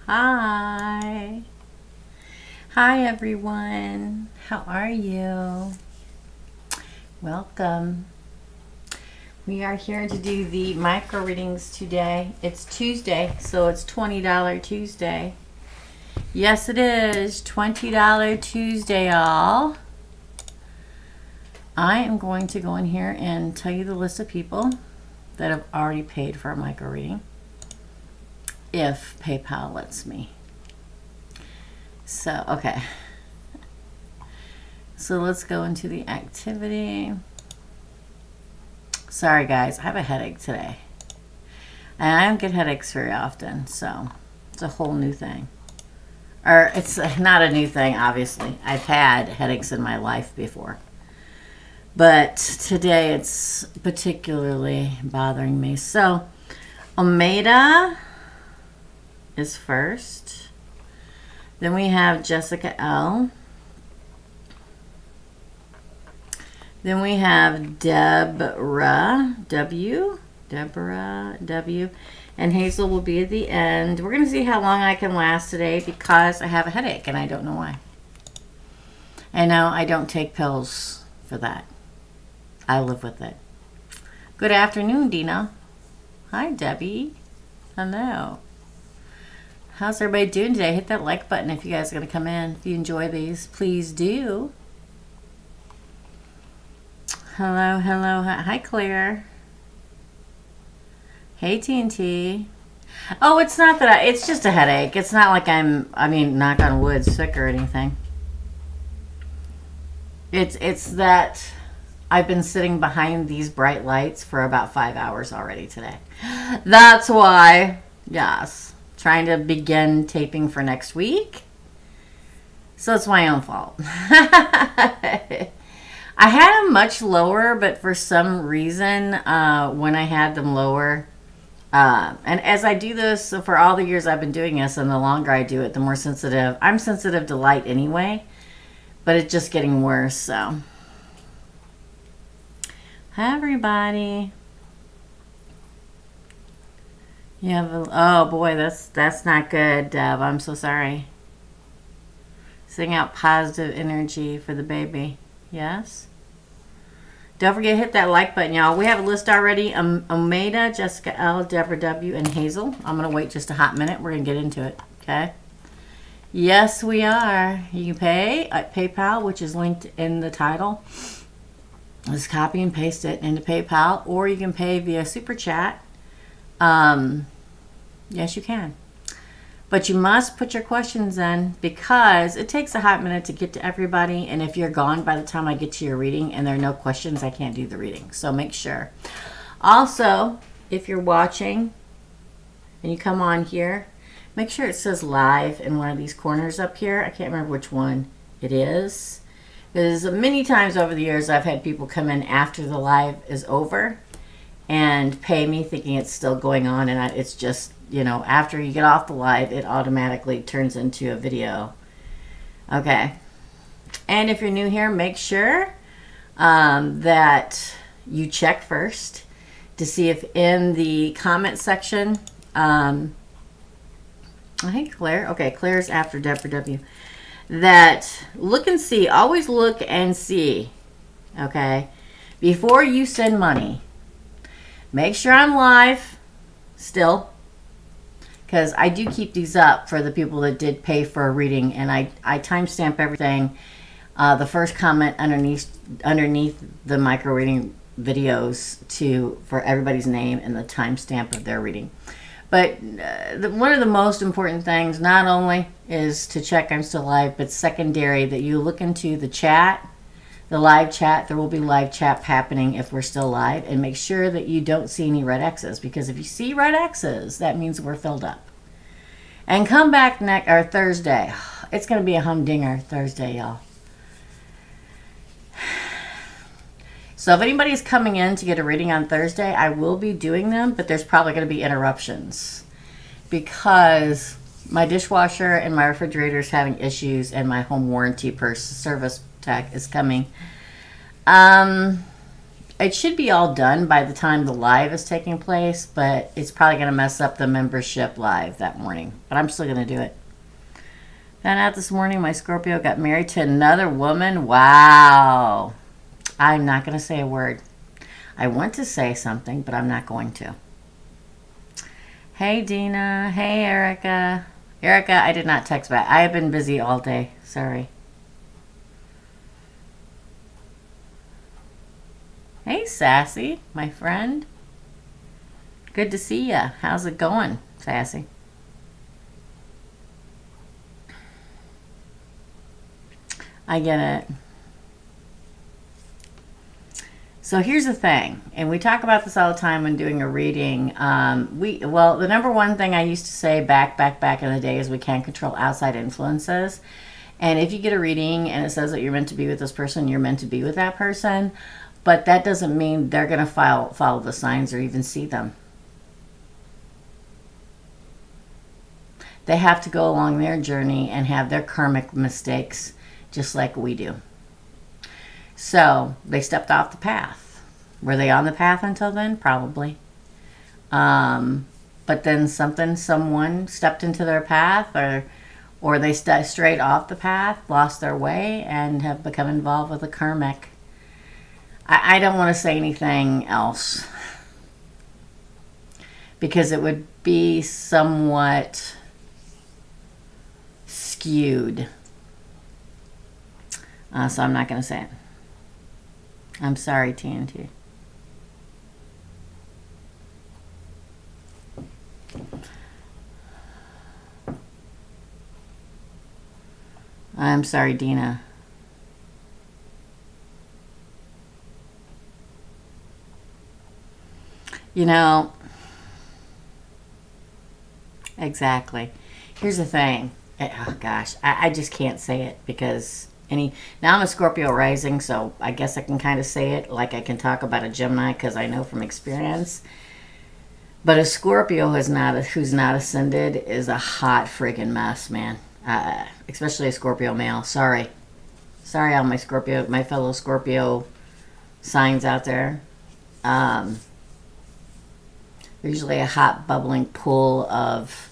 Hi. Hi, everyone. How are you? Welcome. We are here to do the micro readings today. It's Tuesday, so it's $20 Tuesday. Yes, it is $20 Tuesday, y'all. I am going to go in here and tell you the list of people that have already paid for a micro reading, if PayPal lets me. So, okay. So let's go into the activity. Sorry guys, I have a headache today. And I don't get headaches very often, so it's a whole new thing. Or it's not a new thing, obviously. I've had headaches in my life before. But today it's particularly bothering me. So, Omeda is first. Then we have Jessica L. Then we have Deborah W. And Hazel will be at the end. We're going to see how long I can last today because I have a headache and I don't know why. And no, I don't take pills for that. I live with it. Good afternoon, Dina. Hi, Debbie. Hello. How's everybody doing today? Hit that like button if you guys are going to come in. If you enjoy these, please do. Hello, hello. Hi, Claire. Hey, TNT. Oh, it's not that it's just a headache. It's not like I mean, knock on wood, sick or anything. It's that I've been sitting behind these bright lights for about 5 hours already today. That's why. Yes. Trying to begin taping for next week. So it's my own fault. I had them much lower, but for some reason, when I had them lower, and as I do this, so for all the years I've been doing this, and the longer I do it, the more sensitive. I'm sensitive to light anyway, but it's just getting worse, so. Hi, everybody. You have oh boy, that's not good, Deb. I'm so sorry. Sing out positive energy for the baby. Yes. Don't forget to hit that like button, y'all. We have a list already. Omeda, Jessica L, Deborah W, and Hazel. I'm gonna wait just a hot minute. We're gonna get into it. Okay. Yes, we are. You can pay at PayPal, which is linked in the title. Just copy and paste it into PayPal, or you can pay via Super Chat. Yes, you can. But you must put your questions in because it takes a hot minute to get to everybody. And if you're gone by the time I get to your reading and there are no questions, I can't do the reading. So make sure. Also, if you're watching and you come on here, make sure it says live in one of these corners up here. I can't remember which one it is. Because many times over the years, I've had people come in after the live is over and pay me thinking it's still going on. And it's just, you know, after you get off the live, it automatically turns into a video. Okay. And if you're new here, make sure that you check first to see if in the comment section, hey, Claire. Okay, Claire's after Deborah W. That look and see, always look and see, okay, before you send money. Make sure I'm live still, because I do keep these up for the people that did pay for a reading, and I timestamp everything. The first comment underneath the micro reading videos for everybody's name and the timestamp of their reading. But one of the most important things not only is to check I'm still live, but secondary that you look into the chat, the live chat. There will be live chat happening if we're still live, and make sure that you don't see any red X's, because if you see red X's, that means we're filled up. And come back Thursday. It's going to be a humdinger Thursday, y'all. So if anybody's coming in to get a reading on Thursday, I will be doing them, but there's probably going to be interruptions because my dishwasher and my refrigerator is having issues, and my home warranty service tech is coming. it should be all done by the time the live is taking place, but it's probably going to mess up the membership live that morning. But I'm still going to do it. Found out this morning my Scorpio got married to another woman. Wow. I'm not going to say a word. I want to say something, but I'm not going to. Hey, Dina. Hey, Erica. Erica, I did not text back. I have been busy all day. Sorry. Hey, Sassy, my friend. Good to see ya. How's it going, Sassy? I get it. So here's the thing, and we talk about this all the time when doing a reading. Well, the number one thing I used to say back in the day is we can't control outside influences. And if you get a reading and it says that you're meant to be with this person, you're meant to be with that person. But that doesn't mean they're going to follow the signs or even see them. They have to go along their journey and have their karmic mistakes just like we do. So they stepped off the path. Were they on the path until then? Probably. But then someone stepped into their path, or they strayed off the path, lost their way, and have become involved with a karmic. I don't want to say anything else because it would be somewhat skewed. So I'm not going to say it. I'm sorry, TNT. I'm sorry, Dina. You know, exactly. Here's the thing. Oh, gosh. I just can't say it because... Now I'm a Scorpio rising, so I guess I can kind of say it like I can talk about a Gemini because I know from experience. But a Scorpio who's not ascended is a hot friggin' mess, man. Especially a Scorpio male. Sorry, all my fellow Scorpio signs out there. There's usually a hot bubbling pool of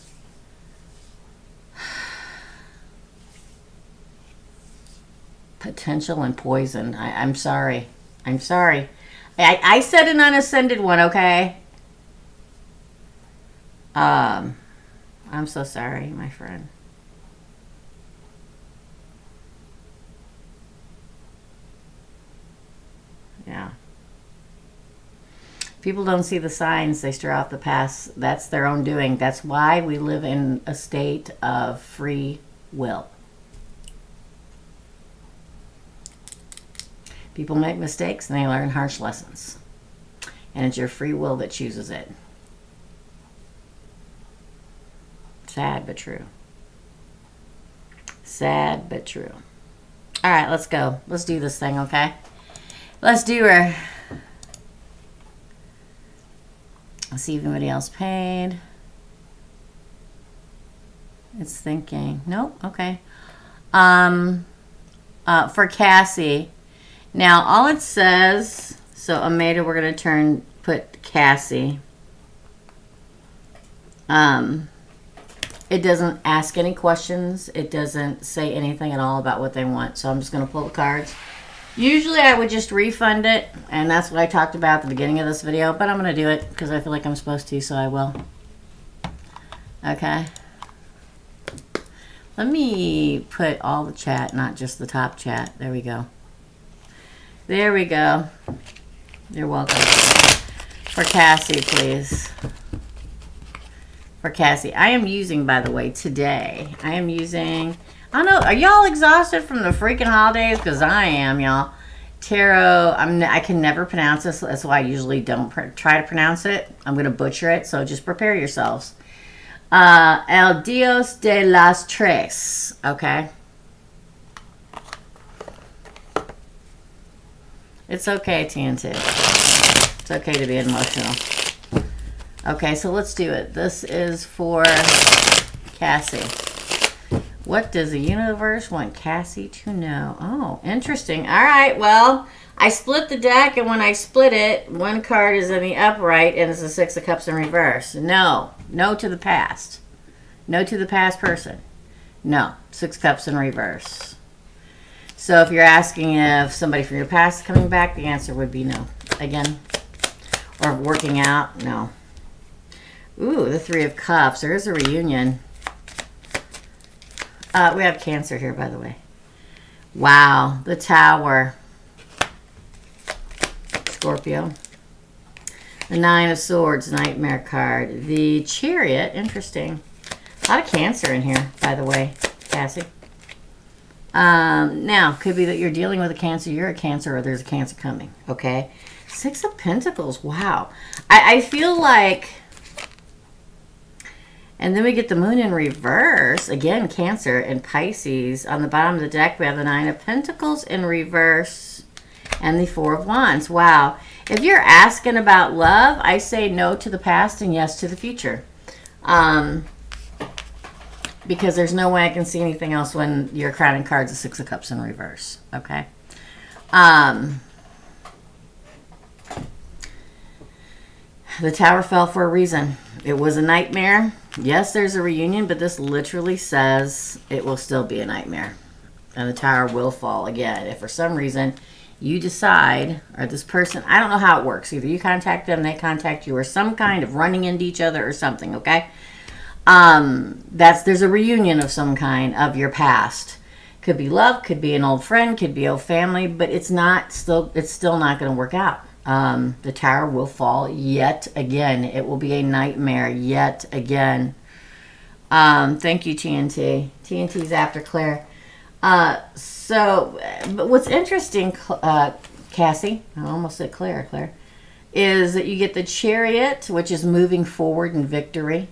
potential and poison. I'm sorry. I said an unascended one, okay? I'm so sorry, my friend. Yeah. People don't see the signs. They stray off the path. That's their own doing. That's why we live in a state of free will. People make mistakes and they learn harsh lessons. And it's your free will that chooses it. Sad but true. Sad but true. All right, let's go. Let's do this thing, okay? Let's do her. Let's see if anybody else paid. It's thinking. Nope, okay. For Cassie. Now, all it says, so Ameda, we're going to put Cassie. It doesn't ask any questions. It doesn't say anything at all about what they want. So I'm just going to pull the cards. Usually I would just refund it, and that's what I talked about at the beginning of this video, but I'm going to do it because I feel like I'm supposed to, so I will. Okay. Let me put all the chat, not just the top chat. There we go. There we go. You're welcome. For Cassie, please. For Cassie. I am using, by the way, today. I am using... I don't know. Are y'all exhausted from the freaking holidays? Because I am, y'all. Tarot. I can never pronounce this. That's why I usually don't try to pronounce it. I'm going to butcher it. So just prepare yourselves. El Dios de las Tres. Okay. It's okay, TNT. It's okay to be emotional. Okay, so let's do it. This is for Cassie. What does the universe want Cassie to know? Oh, interesting. All right, well, I split the deck, and when I split it, one card is in the upright, and it's the Six of Cups in reverse. No. No to the past. No to the past person. No. Six Cups in reverse. So if you're asking if somebody from your past is coming back, the answer would be no. Again. Or working out, no. Ooh, the Three of Cups. There is a reunion. We have Cancer here, by the way. Wow, the Tower. Scorpio. The Nine of Swords, Nightmare card. The Chariot, interesting. A lot of Cancer in here, by the way, Cassie. Now, could be that you're dealing with a Cancer, you're a Cancer, or there's a Cancer coming, okay? Six of Pentacles, wow. I feel like... And then we get the Moon in reverse. Again, Cancer and Pisces. On the bottom of the deck, we have the Nine of Pentacles in reverse and the Four of Wands. Wow. If you're asking about love, I say no to the past and yes to the future. Because there's no way I can see anything else when your crowning card's a Six of Cups in reverse. Okay? The Tower fell for a reason. It was a nightmare. Yes, there's a reunion, but this literally says it will still be a nightmare. And the Tower will fall again. If for some reason you decide, or this person, I don't know how it works. Either you contact them, they contact you, or some kind of running into each other or something, okay? There's a reunion of some kind of your past. Could be love, could be an old friend, could be old family, but it's still not going to work out. The Tower will fall yet again. It will be a nightmare yet again. Thank you, TNT. TNT's after Claire. But what's interesting, Cassie, I almost said Claire, is that you get the Chariot, which is moving forward in victory,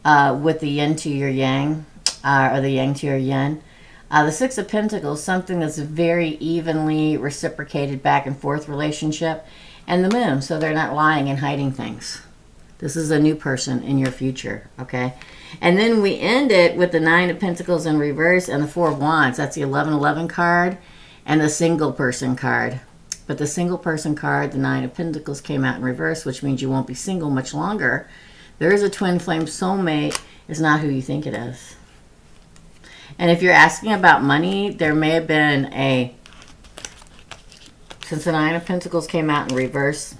with the yin to your yang, or the yang to your yin. The Six of Pentacles, something that's very evenly reciprocated back and forth relationship. And the Moon, so they're not lying and hiding things. This is a new person in your future, okay? And then we end it with the Nine of Pentacles in reverse and the Four of Wands. That's the 1111 card and the single person card. But the single person card, the Nine of Pentacles, came out in reverse, which means you won't be single much longer. There is a twin flame soulmate. It's not who you think it is. And if you're asking about money, there may have been since the Nine of Pentacles came out in reverse,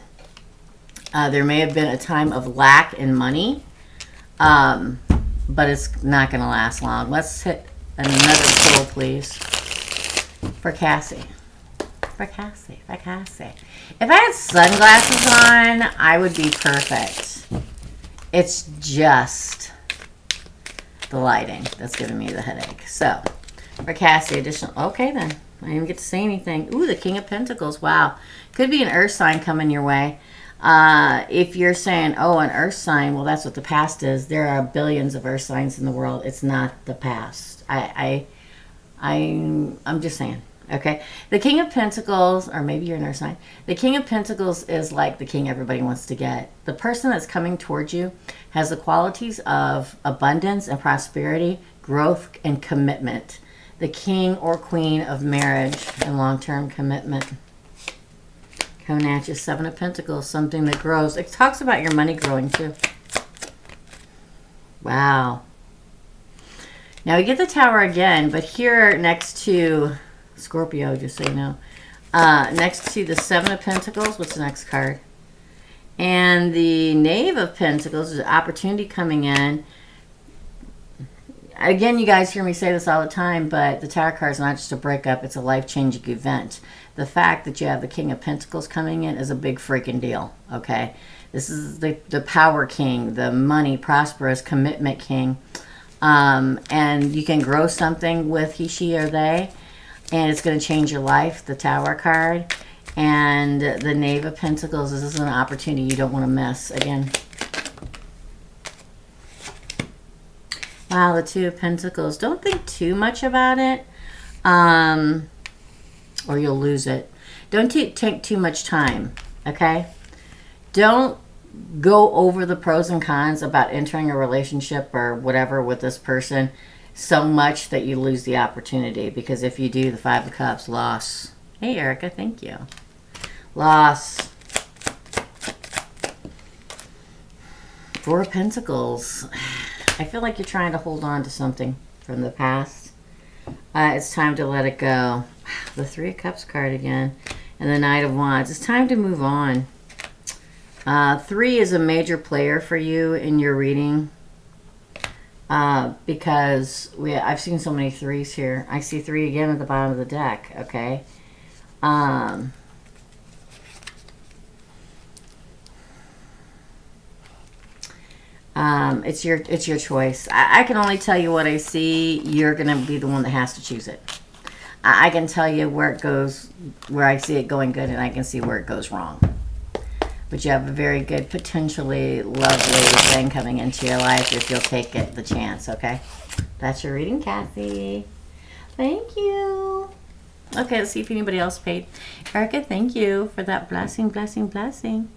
there may have been a time of lack in money, but it's not going to last long. Let's hit another pull, please, for Cassie. For Cassie. If I had sunglasses on, I would be perfect. It's just the lighting that's giving me the headache. So, for Cassie, additional... Okay, then. I didn't even get to say anything. Ooh, the King of Pentacles. Wow. Could be an earth sign coming your way. If you're saying, oh, an earth sign, well, that's what the past is. There are billions of earth signs in the world. It's not the past. I'm just saying. Okay? The King of Pentacles, or maybe you're an earth sign. The King of Pentacles is like the king everybody wants to get. The person that's coming towards you has the qualities of abundance and prosperity, growth and commitment. The king or queen of marriage and long-term commitment. Coming at you, Seven of Pentacles, something that grows. It talks about your money growing too. Wow. Now we get the Tower again, but here next to Scorpio, just so you know, next to the Seven of Pentacles, what's the next card? And the Knave of Pentacles is an opportunity coming in. Again, you guys hear me say this all the time, but the Tower card is not just a breakup, it's a life-changing event. The fact that you have the King of Pentacles coming in is a big freaking deal, okay? This is the power king, the money, prosperous, commitment king. And you can grow something with he, she, or they, and it's going to change your life, the Tower card. And the Knave of Pentacles, this is an opportunity you don't want to miss. Again, wow, the Two of Pentacles. Don't think too much about it, or you'll lose it. Don't take too much time, okay? Don't go over the pros and cons about entering a relationship or whatever with this person. so much that you lose the opportunity. Because if you do, the Five of Cups, loss. Hey, Erica, thank you. Loss. Four of Pentacles. I feel like you're trying to hold on to something from the past. It's time to let it go. The Three of Cups card again. And the Knight of Wands. It's time to move on. 3 is a major player for you in your reading. Because I've seen so many 3s here. I see 3 again at the bottom of the deck. Okay. It's your choice. I can only tell you what I see. You're gonna be the one that has to choose it. I can tell you where it goes, where I see it going good, and I can see where it goes wrong. But you have a very good, potentially lovely thing coming into your life if you'll take it, the chance, okay? That's your reading, Kathy. Thank you. Okay, let's see if anybody else paid. Erica, thank you for that blessing, blessing, blessing.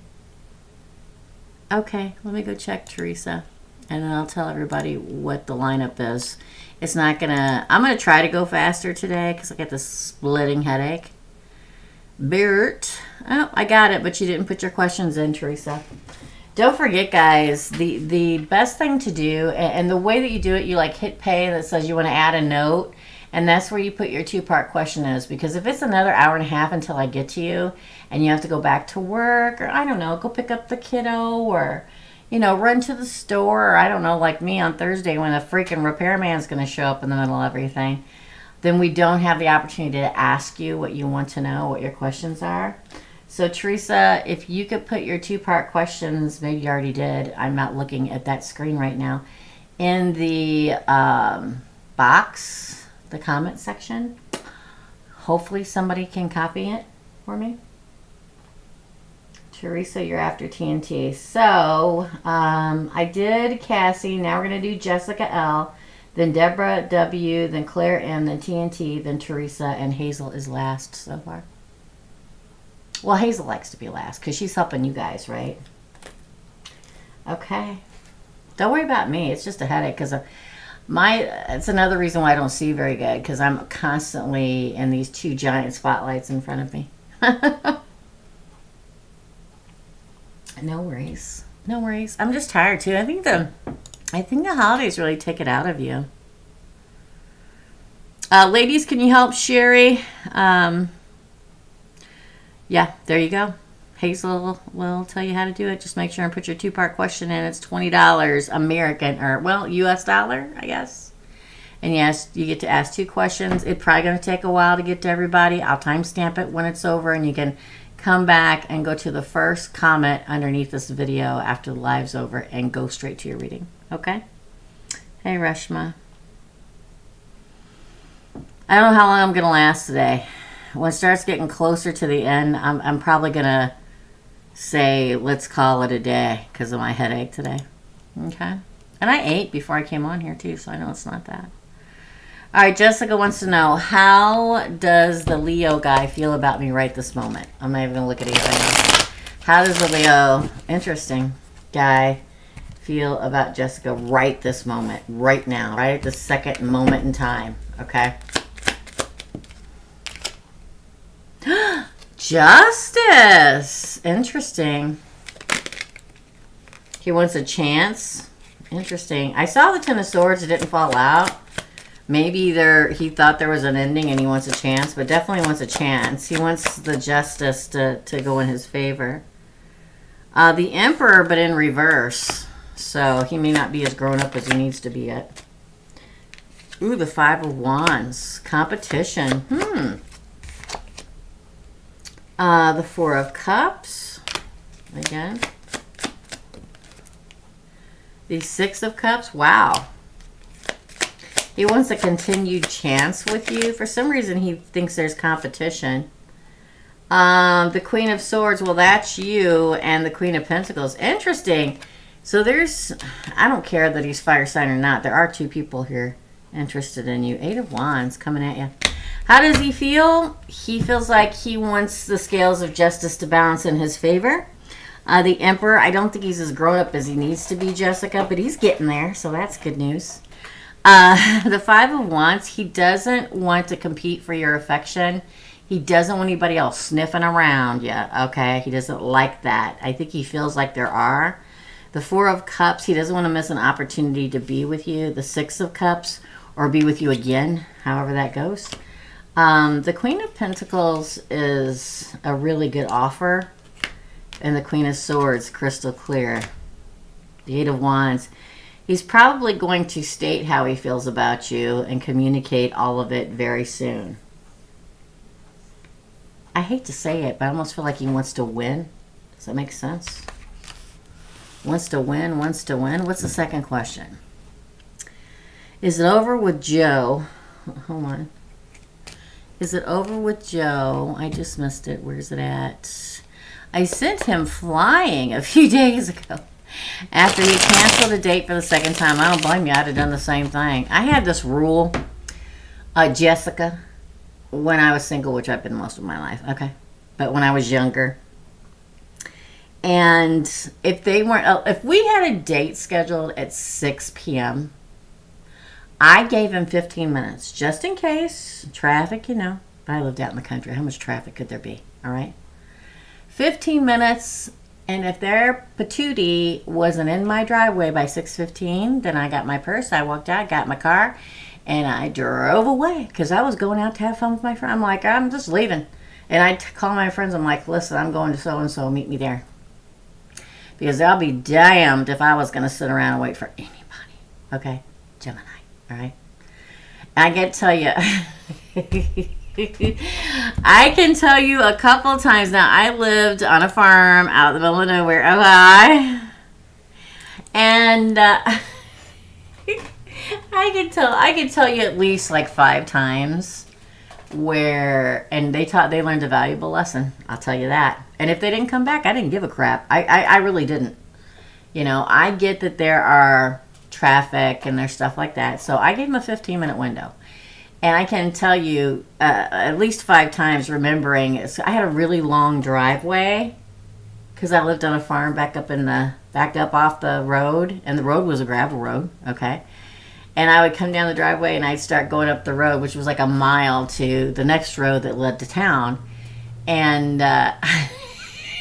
Okay, let me go check Teresa, and then I'll tell everybody what the lineup is. It's not gonna, I'm gonna try to go faster today because I got this splitting headache. Bert, oh, I got it, but you didn't put your questions in, Teresa. Don't forget, guys, the best thing to do, and the way that you do it, you like hit pay that says you want to add a note, and that's where you put your 2-part question is. Because if it's another hour and a half until I get to you, and you have to go back to work, or I don't know, go pick up the kiddo, or, you know, run to the store, or I don't know, like me on Thursday when a freaking repairman's going to show up in the middle of everything, then we don't have the opportunity to ask you what you want to know, what your questions are. So, Teresa, if you could put your 2-part questions, maybe you already did, I'm not looking at that screen right now, in the box, the comment section. Hopefully somebody can copy it for me. Teresa, you're after TNT. So, I did Cassie. Now we're going to do Jessica L. Then Deborah W. Then Claire M. Then TNT. Then Teresa. And Hazel is last so far. Well, Hazel likes to be last because she's helping you guys, right? Okay. Don't worry about me. It's just a headache because it's another reason why I don't see very good, because I'm constantly in these 2 giant spotlights in front of me. No worries. No worries. I'm just tired too. I think the holidays really take it out of you. Ladies, can you help Sherry? Yeah, there you go. Hazel will tell you how to do it. Just make sure and put your 2-part question in. It's $20 American, or, well, US dollar, I guess. And yes, you get to ask 2 questions. It's probably going to take a while to get to everybody. I'll timestamp it when it's over, and you can come back and go to the first comment underneath this video after the live's over and go straight to your reading. Okay? Hey, Reshma. I don't know how long I'm going to last today. When it starts getting closer to the end, I'm probably going to say, let's call it a day because of my headache today. Okay? And I ate before I came on here, too, so I know it's not that. All right, Jessica wants to know, how does the Leo guy feel about me right this moment? I'm not even going to look at it right now. How does the Leo, interesting, guy feel about Jessica right this moment, right now, right at the second moment in time, okay? Justice! Interesting. He wants a chance. Interesting. I saw the 10 of Swords. It didn't fall out. Maybe he thought there was an ending and he wants a chance, but definitely wants a chance. He wants the Justice to go in his favor. The Emperor, but in reverse. So he may not be as grown up as he needs to be yet. Ooh, the 5 of Wands. Competition. The 4 of Cups. Again. The 6 of Cups. Wow. He wants a continued chance with you. For some reason, he thinks there's competition. The Queen of Swords. Well, that's you. And the Queen of Pentacles. Interesting. So there's, I don't care that he's fire sign or not. There are 2 people here interested in you. 8 of Wands coming at you. How does he feel? He feels like he wants the scales of justice to balance in his favor. The Emperor, I don't think he's as grown up as he needs to be, Jessica, but he's getting there, so that's good news. The Five of Wands, he doesn't want to compete for your affection. He doesn't want anybody else sniffing around you, okay? He doesn't like that. I think he feels like there are. The Four of Cups, he doesn't want to miss an opportunity to be with you. The Six of Cups, or be with you again, however that goes. The Queen of Pentacles is a really good offer. And the Queen of Swords, crystal clear. The Eight of Wands, he's probably going to state how he feels about you and communicate all of it very soon. I hate to say it, but I almost feel like he wants to win. Does that make sense? Wants to win, wants to win. What's the second question? Is it over with Joe? Hold on. Is it over with Joe? I just missed it. Where's it at? I sent him flying a few days ago after he canceled a date for the second time. I don't blame you. I'd have done the same thing. I had this rule, Jessica, when I was single, which I've been most of my life, okay? But when I was younger. And if they weren't, if we had a date scheduled at 6 p.m., I gave him 15 minutes, just in case. Traffic, you know. I lived out in the country. How much traffic could there be? All right? 15 minutes, and if their patootie wasn't in my driveway by 6:15, then I got my purse, I walked out, got my car, and I drove away because I was going out to have fun with my friend. I'm like, I'm just leaving. And I call my friends. I'm like, listen, I'm going to so-and-so. Meet me there. Because I'll be damned if I was going to sit around and wait for anybody. Okay? Gemini. All right? I can tell you. I can tell you a couple times now. I lived on a farm out in the middle of nowhere. Okay? And I can tell you at least like 5 times where, and they learned a valuable lesson. I'll tell you that. And if they didn't come back, I didn't give a crap. I really didn't. You know, I get that there are traffic and there's stuff like that. So I gave them a 15-minute window. And I can tell you at least 5 times remembering, I had a really long driveway because I lived on a farm back up off the road, and the road was a gravel road, okay? And I would come down the driveway and I'd start going up the road, which was like a mile to the next road that led to town. And I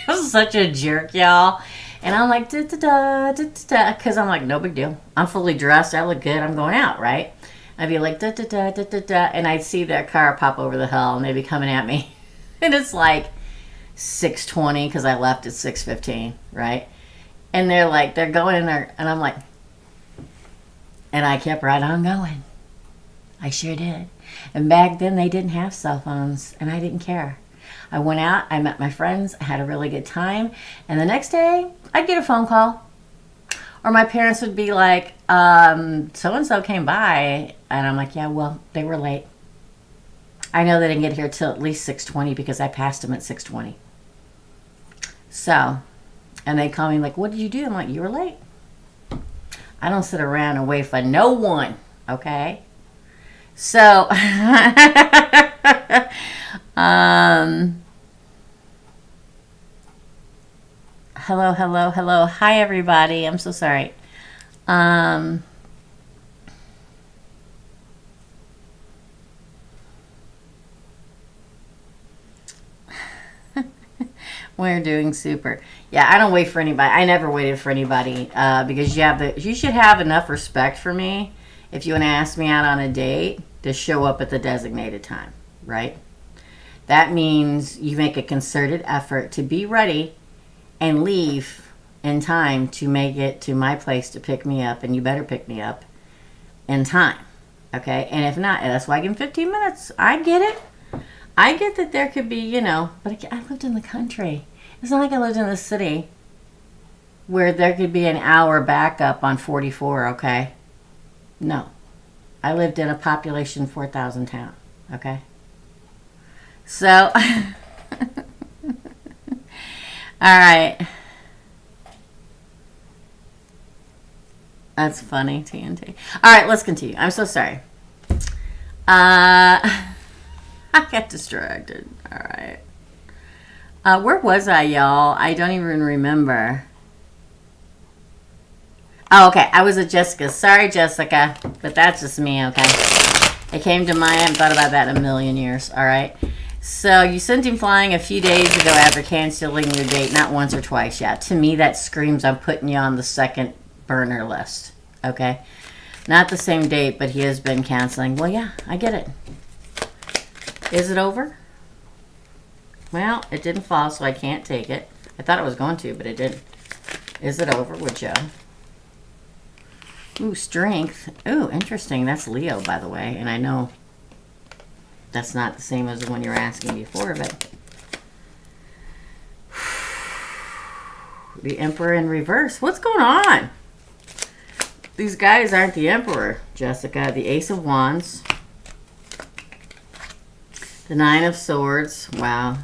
was such a jerk, y'all. And I'm like, da-da-da, da-da-da, because I'm like, no big deal. I'm fully dressed. I look good. I'm going out, right? I'd be like, da-da-da, da-da-da, and I'd see their car pop over the hill, and they'd be coming at me. And it's like 6:20 because I left at 6:15, right? And they're going in there, and I'm like, and I kept right on going. I sure did. And back then, they didn't have cell phones, and I didn't care. I went out, I met my friends, I had a really good time, and the next day, I'd get a phone call. Or my parents would be like, so-and-so came by. And I'm like, yeah, well, they were late. I know they didn't get here till at least 6:20 because I passed them at 6:20. So, and they call me like, what did you do? I'm like, you were late. I don't sit around and wait for no one, okay? So, hello. Hi, everybody. I'm so sorry. We're doing super. Yeah, I don't wait for anybody. I never waited for anybody because you should have enough respect for me if you want to ask me out on a date to show up at the designated time, right? That means you make a concerted effort to be ready and leave in time to make it to my place to pick me up, and you better pick me up in time, okay? And if not, that's why I give them 15 minutes. I get it. I get that there could be, but I lived in the country. It's not like I lived in the city where there could be an hour backup on 44, okay? No. I lived in a population 4,000 town, okay? So, all right. That's funny, TNT. All right, let's continue. I'm so sorry. I got distracted. All right. Where was I, y'all? I don't even remember. Oh, okay. I was at Jessica's. Sorry, Jessica. But that's just me, okay? It came to mind. I haven't thought about that in a million years. All right. So you sent him flying a few days ago after canceling your date. Not once or twice. Yeah. To me, that screams I'm putting you on the second burner list. Okay. Not the same date, but he has been canceling. Well, yeah. I get it. Is it over? Well, it didn't fall, so I can't take it. I thought it was going to, but it didn't. Is it over with Joe? Ooh, strength. Ooh, interesting. That's Leo, by the way. And I know that's not the same as the one you were asking before, but the Emperor in reverse. What's going on? These guys aren't the Emperor, Jessica. The Ace of Wands. The Nine of Swords. Wow.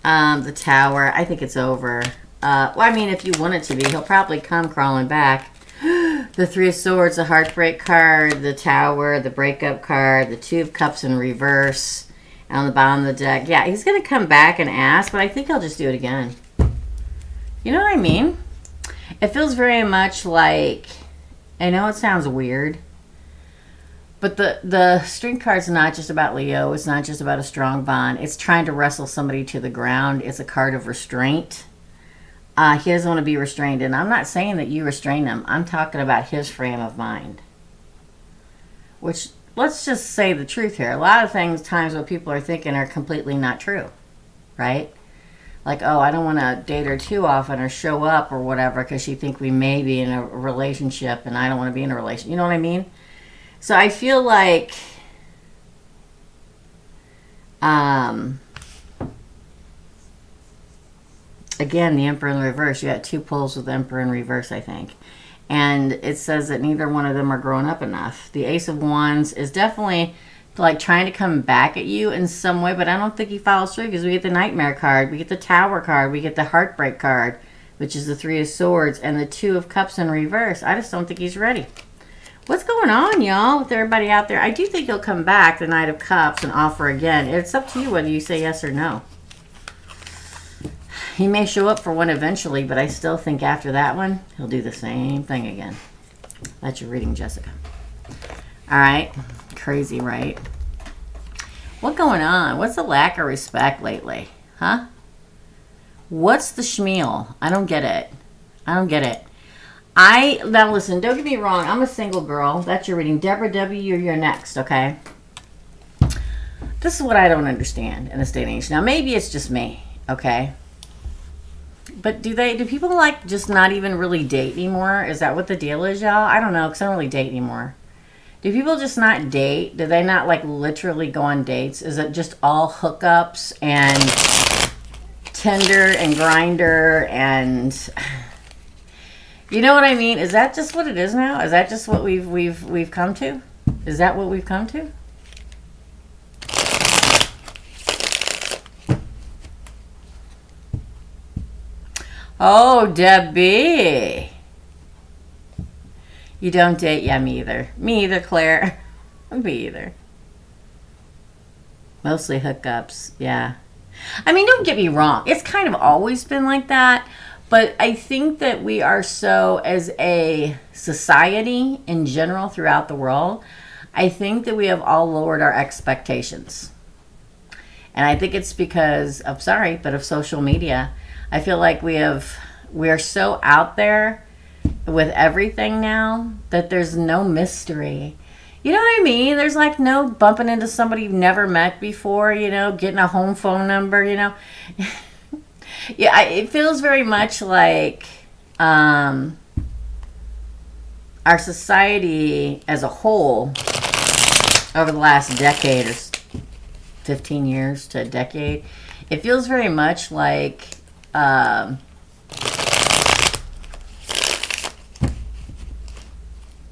The Tower. I think it's over. Well, I mean, if you want it to be, he'll probably come crawling back. The Three of Swords, the Heartbreak card, the Tower, the Breakup card, the Two of Cups in reverse on the bottom of the deck. Yeah, he's going to come back and ask, but I think he'll just do it again. You know what I mean? It feels very much like, I know it sounds weird, but the string card's not just about Leo. It's not just about a strong bond. It's trying to wrestle somebody to the ground. It's a card of restraint. He doesn't want to be restrained. And I'm not saying that you restrain him. I'm talking about his frame of mind. Which, let's just say the truth here. A lot of times what people are thinking are completely not true. Right? Like, oh, I don't want to date her too often or show up or whatever because she think we may be in a relationship and I don't want to be in a relationship. You know what I mean? So I feel like again, the Emperor in reverse. You got two pulls with the Emperor in reverse, I think. And it says that neither one of them are grown up enough. The Ace of Wands is definitely like trying to come back at you in some way, but I don't think he follows through because we get the Nightmare card, we get the Tower card, we get the Heartbreak card, which is the Three of Swords, and the Two of Cups in reverse. I just don't think he's ready. What's going on, y'all, with everybody out there? I do think he'll come back, the Knight of Cups, and offer again. It's up to you whether you say yes or no. He may show up for one eventually, but I still think after that one, he'll do the same thing again. That's your reading, Jessica. All right. Crazy, right? What's going on? What's the lack of respect lately? Huh? What's the schmeal? I don't get it. I don't get it. Now listen, don't get me wrong. I'm a single girl. That's your reading. Deborah W., you're next, okay? This is what I don't understand in this day and age. Now, maybe it's just me, okay? But do people like just not even really date anymore? Is that what the deal is, y'all? I don't know, because I don't really date anymore. Do people just not date? Do they not like literally go on dates? Is it just all hookups and Tinder and Grindr and you know what I mean? Is that just what it is now? Is that just what we've come to? Is that what we've come to? Oh, Debbie. You don't date? Yeah, me either. Me either, Claire. Me either. Mostly hookups, yeah. I mean, don't get me wrong. It's kind of always been like that. But I think that we are so, as a society in general throughout the world, I think that we have all lowered our expectations. And I think it's because of, sorry, but of social media. I feel like we are so out there with everything now that there's no mystery. You know what I mean? There's like no bumping into somebody you've never met before, you know, getting a home phone number, you know. Yeah, it feels very much like our society as a whole over the last decade or 15 years to a decade, it feels very much like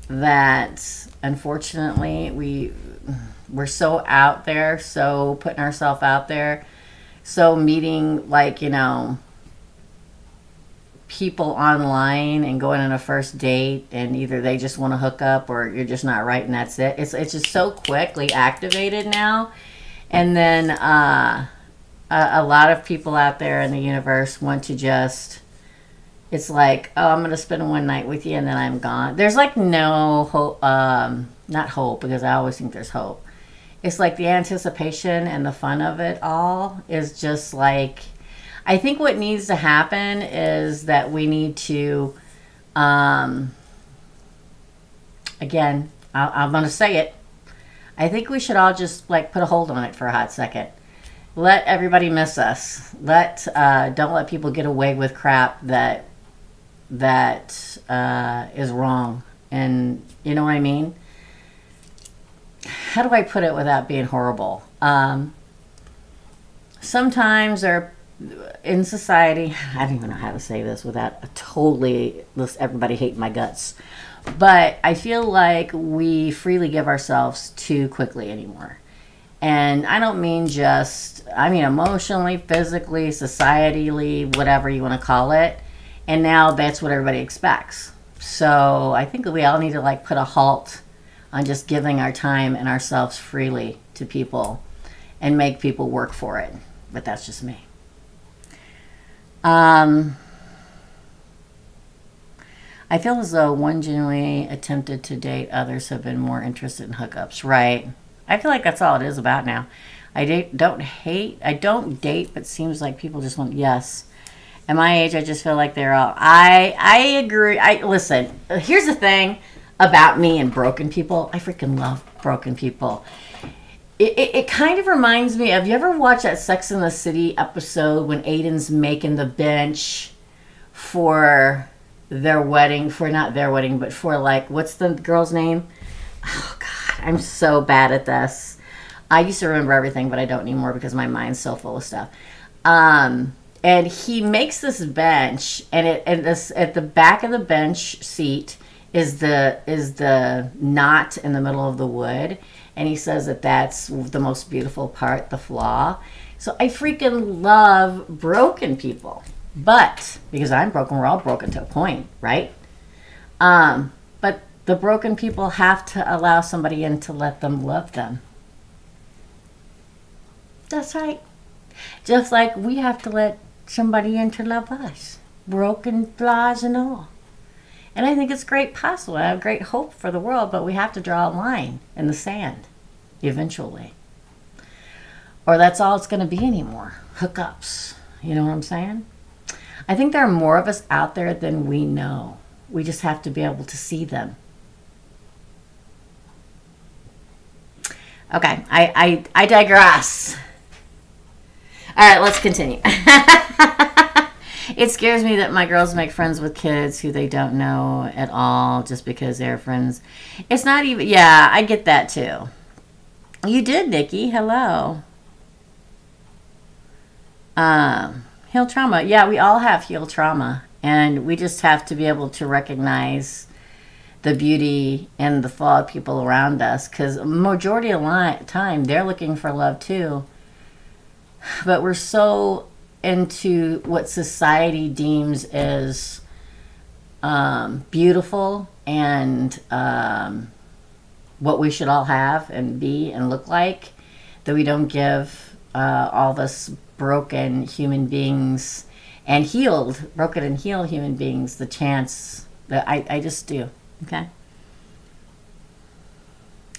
that unfortunately we're so out there, so putting ourselves out there, so meeting like, you know, people online and going on a first date and either they just want to hook up or you're just not right and that's it. It's just so quickly activated now. And then a lot of people out there in the universe want to just It's like, oh, I'm going to spend one night with you and then I'm gone. There's like no hope, not hope, because I always think there's hope. It's like the anticipation and the fun of it all is just like, I think what needs to happen is that we need to, again, I'm going to say it. I think we should all just like put a hold on it for a hot second. Let everybody miss us. Don't let people get away with crap that is wrong. And you know what I mean? How do I put it without being horrible? Sometimes in society, I don't even know how to say this without totally everybody hating my guts. But I feel like we freely give ourselves too quickly anymore. And I don't mean I mean emotionally, physically, societally, whatever you want to call it. And now that's what everybody expects. So I think that we all need to like put a halt on just giving our time and ourselves freely to people and make people work for it. But that's just me. I feel as though one genuinely attempted to date, others have been more interested in hookups. Right. I feel like that's all it is about now. I don't date, but seems like people just want, yes. At my age, I just feel like they're all, I agree. Listen, here's the thing about me and broken people. I freaking love broken people. It kind of reminds me of, you ever watch that Sex and the City episode when Aiden's making the bench for their wedding, not their wedding, but for like, what's the girl's name? Oh God, I'm so bad at this. I used to remember everything, but I don't anymore because my mind's so full of stuff. And he makes this bench, and at the back of the bench seat is the knot in the middle of the wood, and he says that's the most beautiful part, the flaw. So I freaking love broken people, but because I'm broken, we're all broken to a point, right? But the broken people have to allow somebody in to let them love them. That's right. Just like we have to let somebody in to love us. Broken, flaws, and all. And I think it's great possible. I have great hope for the world, but we have to draw a line in the sand eventually. Or that's all it's going to be anymore. Hookups. You know what I'm saying? I think there are more of us out there than we know. We just have to be able to see them. Okay, I digress. All right, let's continue. It scares me that my girls make friends with kids who they don't know at all just because they're friends. It's not even, yeah, I get that too. You did, Nikki. Hello. Heal trauma. Yeah, we all have healed trauma. And we just have to be able to recognize the beauty and the flawed people around us. Because majority of the time, they're looking for love too. But we're so into what society deems as beautiful and what we should all have and be and look like, that we don't give all of us broken human beings and broken and healed human beings the chance that I just do. Okay?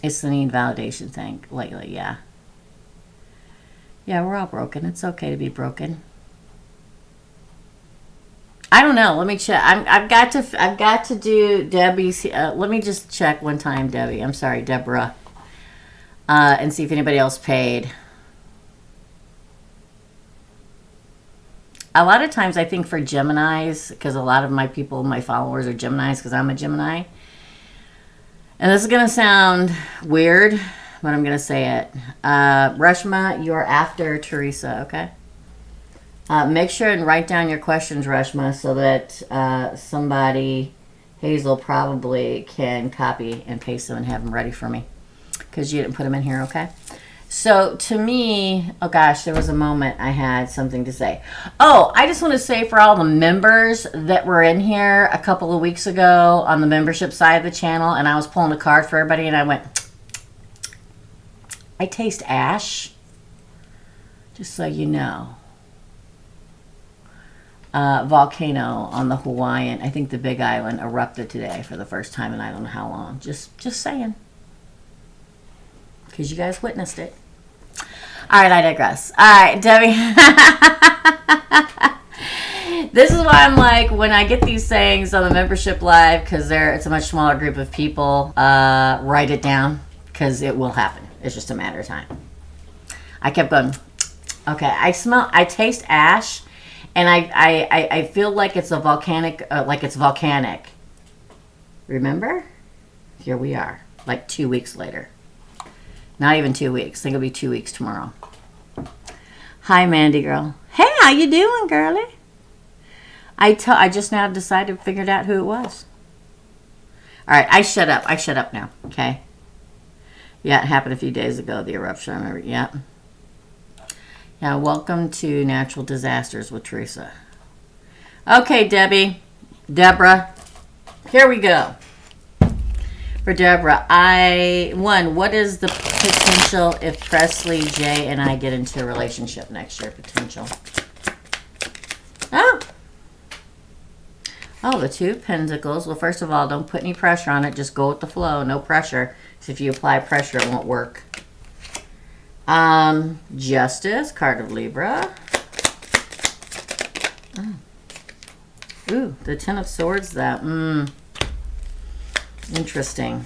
It's the need validation thing lately, yeah. Yeah, we're all broken. It's okay to be broken. I don't know. Let me check. I've got to do Debbie's. Let me just check one time, Debbie. I'm sorry, Deborah. And see if anybody else paid. A lot of times, I think for Geminis, because a lot of my followers are Geminis, because I'm a Gemini. And this is gonna sound weird, but I'm going to say it. Reshma, you're after Teresa, okay? Make sure and write down your questions, Reshma, so that somebody, Hazel, probably can copy and paste them and have them ready for me. Because you didn't put them in here, okay? So, to me, oh gosh, there was a moment I had something to say. Oh, I just want to say for all the members that were in here a couple of weeks ago on the membership side of the channel, and I was pulling a card for everybody, and I went, I taste ash, just so you know. volcano on the Hawaiian, I think the Big Island, erupted today for the first time in I don't know how long. Just saying. Because you guys witnessed it. All right, I digress. All right, Debbie. This is why I'm like, when I get these sayings on the membership live, because it's a much smaller group of people, write it down, because it will happen. It's just a matter of time. I kept going, okay, I taste ash, and I feel like it's a volcanic, volcanic. Remember? Here we are, like 2 weeks later. Not even 2 weeks. I think it'll be 2 weeks tomorrow. Hi, Mandy girl. Hey, how you doing, girlie? I just now figured out who it was. All right, I shut up. I shut up now, okay? Yeah, it happened a few days ago, the eruption. I remember, yeah. Yeah, welcome to Natural Disasters with Teresa. Okay, Deborah, here we go. For Deborah, what is the potential if Presley, Jay, and I get into a relationship next year? Potential. Oh, the 2 Pentacles. Well, first of all, don't put any pressure on it. Just go with the flow. No pressure. So if you apply pressure, it won't work. Justice, card of Libra. Ooh, the 10 of Swords. Interesting.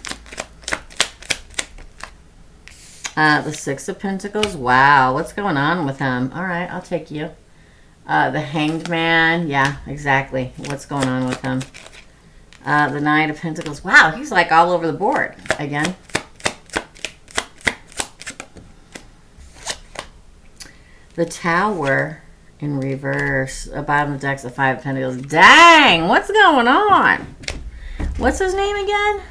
The 6 of Pentacles. Wow, what's going on with him? All right, I'll take you. The Hanged Man. Yeah, exactly. What's going on with him? The Knight of Pentacles. Wow, he's like all over the board again. The Tower in reverse. Bottom of the deck's the 5 of Pentacles. Dang, what's going on? What's his name again?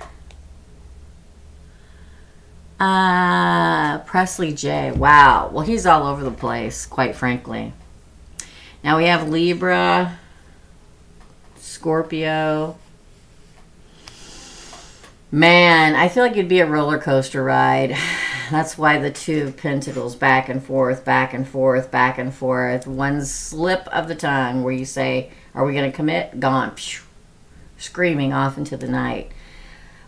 Presley J. Wow. Well, he's all over the place, quite frankly. Now we have Libra, Scorpio. Man, I feel like it'd be a roller coaster ride. That's why the 2 of Pentacles, back and forth, back and forth, back and forth. One slip of the tongue where you say, are we going to commit? Gone. Phew. Screaming off into the night.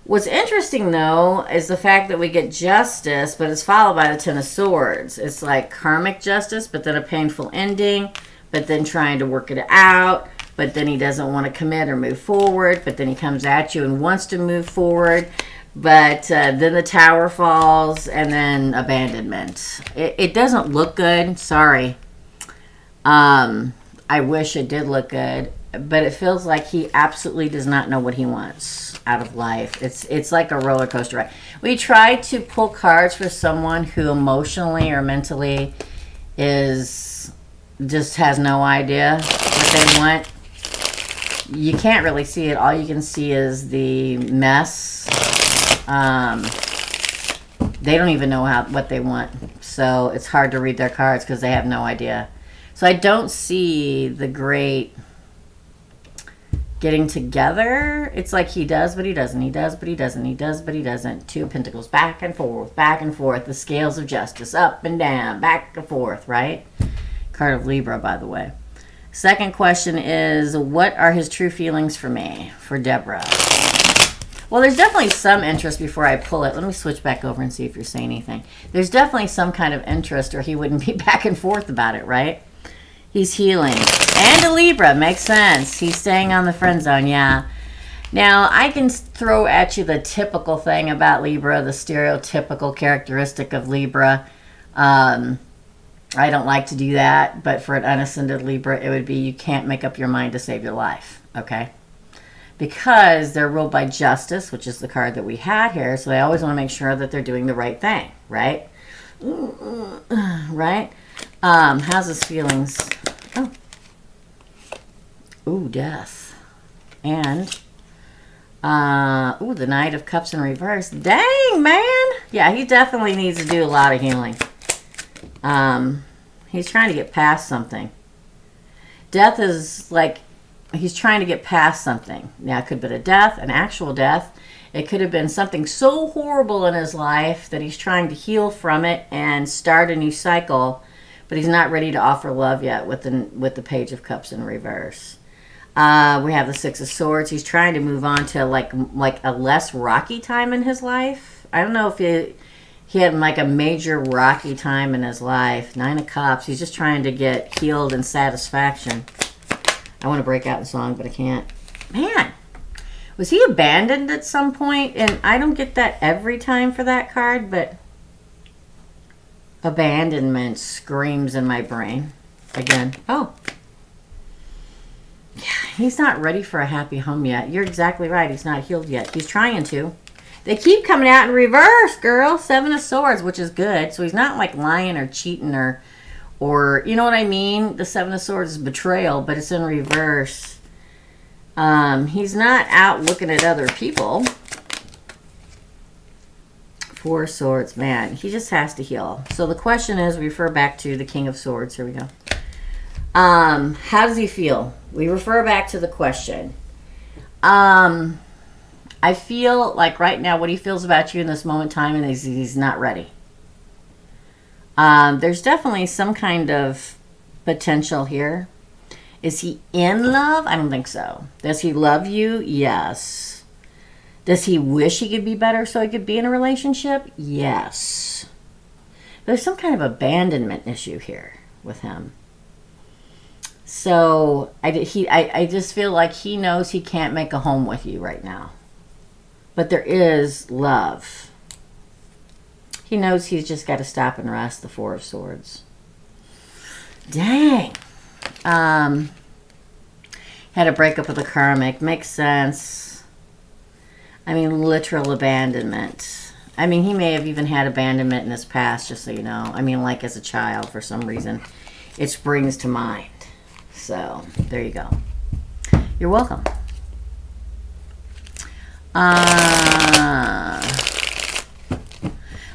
What's interesting, though, is the fact that we get justice, but it's followed by the 10 of Swords. It's like karmic justice, but then a painful ending, but then trying to work it out, but then he doesn't want to commit or move forward, but then he comes at you and wants to move forward, but then the Tower falls, and then abandonment. It doesn't look good. Sorry. I wish it did look good, but it feels like he absolutely does not know what he wants out of life. It's like a roller coaster ride. We tried to pull cards for someone who emotionally or mentally just has no idea what they want. You can't really see it. All you can see is the mess. They don't even know what they want. So it's hard to read their cards because they have no idea. So I don't see the great getting together. It's like he does, but he doesn't. He does, but he doesn't. He does, but he doesn't. 2 of Pentacles, back and forth, back and forth. The scales of justice, up and down, back and forth, right? Card of Libra, by the way. Second question is, what are his true feelings for me, for Deborah? Well, there's definitely some interest before I pull it. Let me switch back over and see if you're saying anything. There's definitely some kind of interest, or he wouldn't be back and forth about it, right? He's healing. And a Libra. Makes sense. He's staying on the friend zone, yeah. Now, I can throw at you the typical thing about Libra, the stereotypical characteristic of Libra. I don't like to do that, but for an unascended Libra, it would be you can't make up your mind to save your life, okay? Because they're ruled by justice, which is the card that we had here, so they always want to make sure that they're doing the right thing, right? Right? How's his feelings? Oh. Ooh, death. And, ooh, the Knight of Cups in reverse. Dang, man! Yeah, he definitely needs to do a lot of healing. He's trying to get past something. Death is like, he's trying to get past something. Now, it could have been a death, an actual death. It could have been something so horrible in his life that he's trying to heal from it and start a new cycle. but he's not ready to offer love yet with the Page of Cups in reverse. We have the Six of Swords. He's trying to move on to like a less rocky time in his life. I don't know if he had like a major rocky time in his life. Nine of Cups. He's just trying to get healed and satisfaction. I want to break out in song, but I can't. Man, was he abandoned at some point? And I don't get that every time for that card, but abandonment screams in my brain. Again. Oh. Yeah, he's not ready for a happy home yet. You're exactly right. He's not healed yet. He's trying to. They keep coming out in reverse, girl. Seven of Swords, which is good. So he's not like lying or cheating or you know what I mean? The Seven of Swords is betrayal, but it's in reverse. He's not out looking at other people. Four of Swords, man. He just has to heal. So the question is, we refer back to the King of Swords. Here we go. How does he feel? We refer back to the question. I feel like right now what he feels about you in this moment in time is he's not ready. There's definitely some kind of potential here. Is he in love? I don't think so. Does he love you? Yes. Does he wish he could be better so he could be in a relationship? Yes. There's some kind of abandonment issue here with him. So I just feel like he knows he can't make a home with you right now. But there is love. He knows he's just got to stop and rest, the Four of Swords. Dang. Had a breakup with a karmic. Makes sense. I mean, literal abandonment. I mean, he may have even had abandonment in his past, just so you know. I mean, like as a child, for some reason. It springs to mind. So, there you go. You're welcome.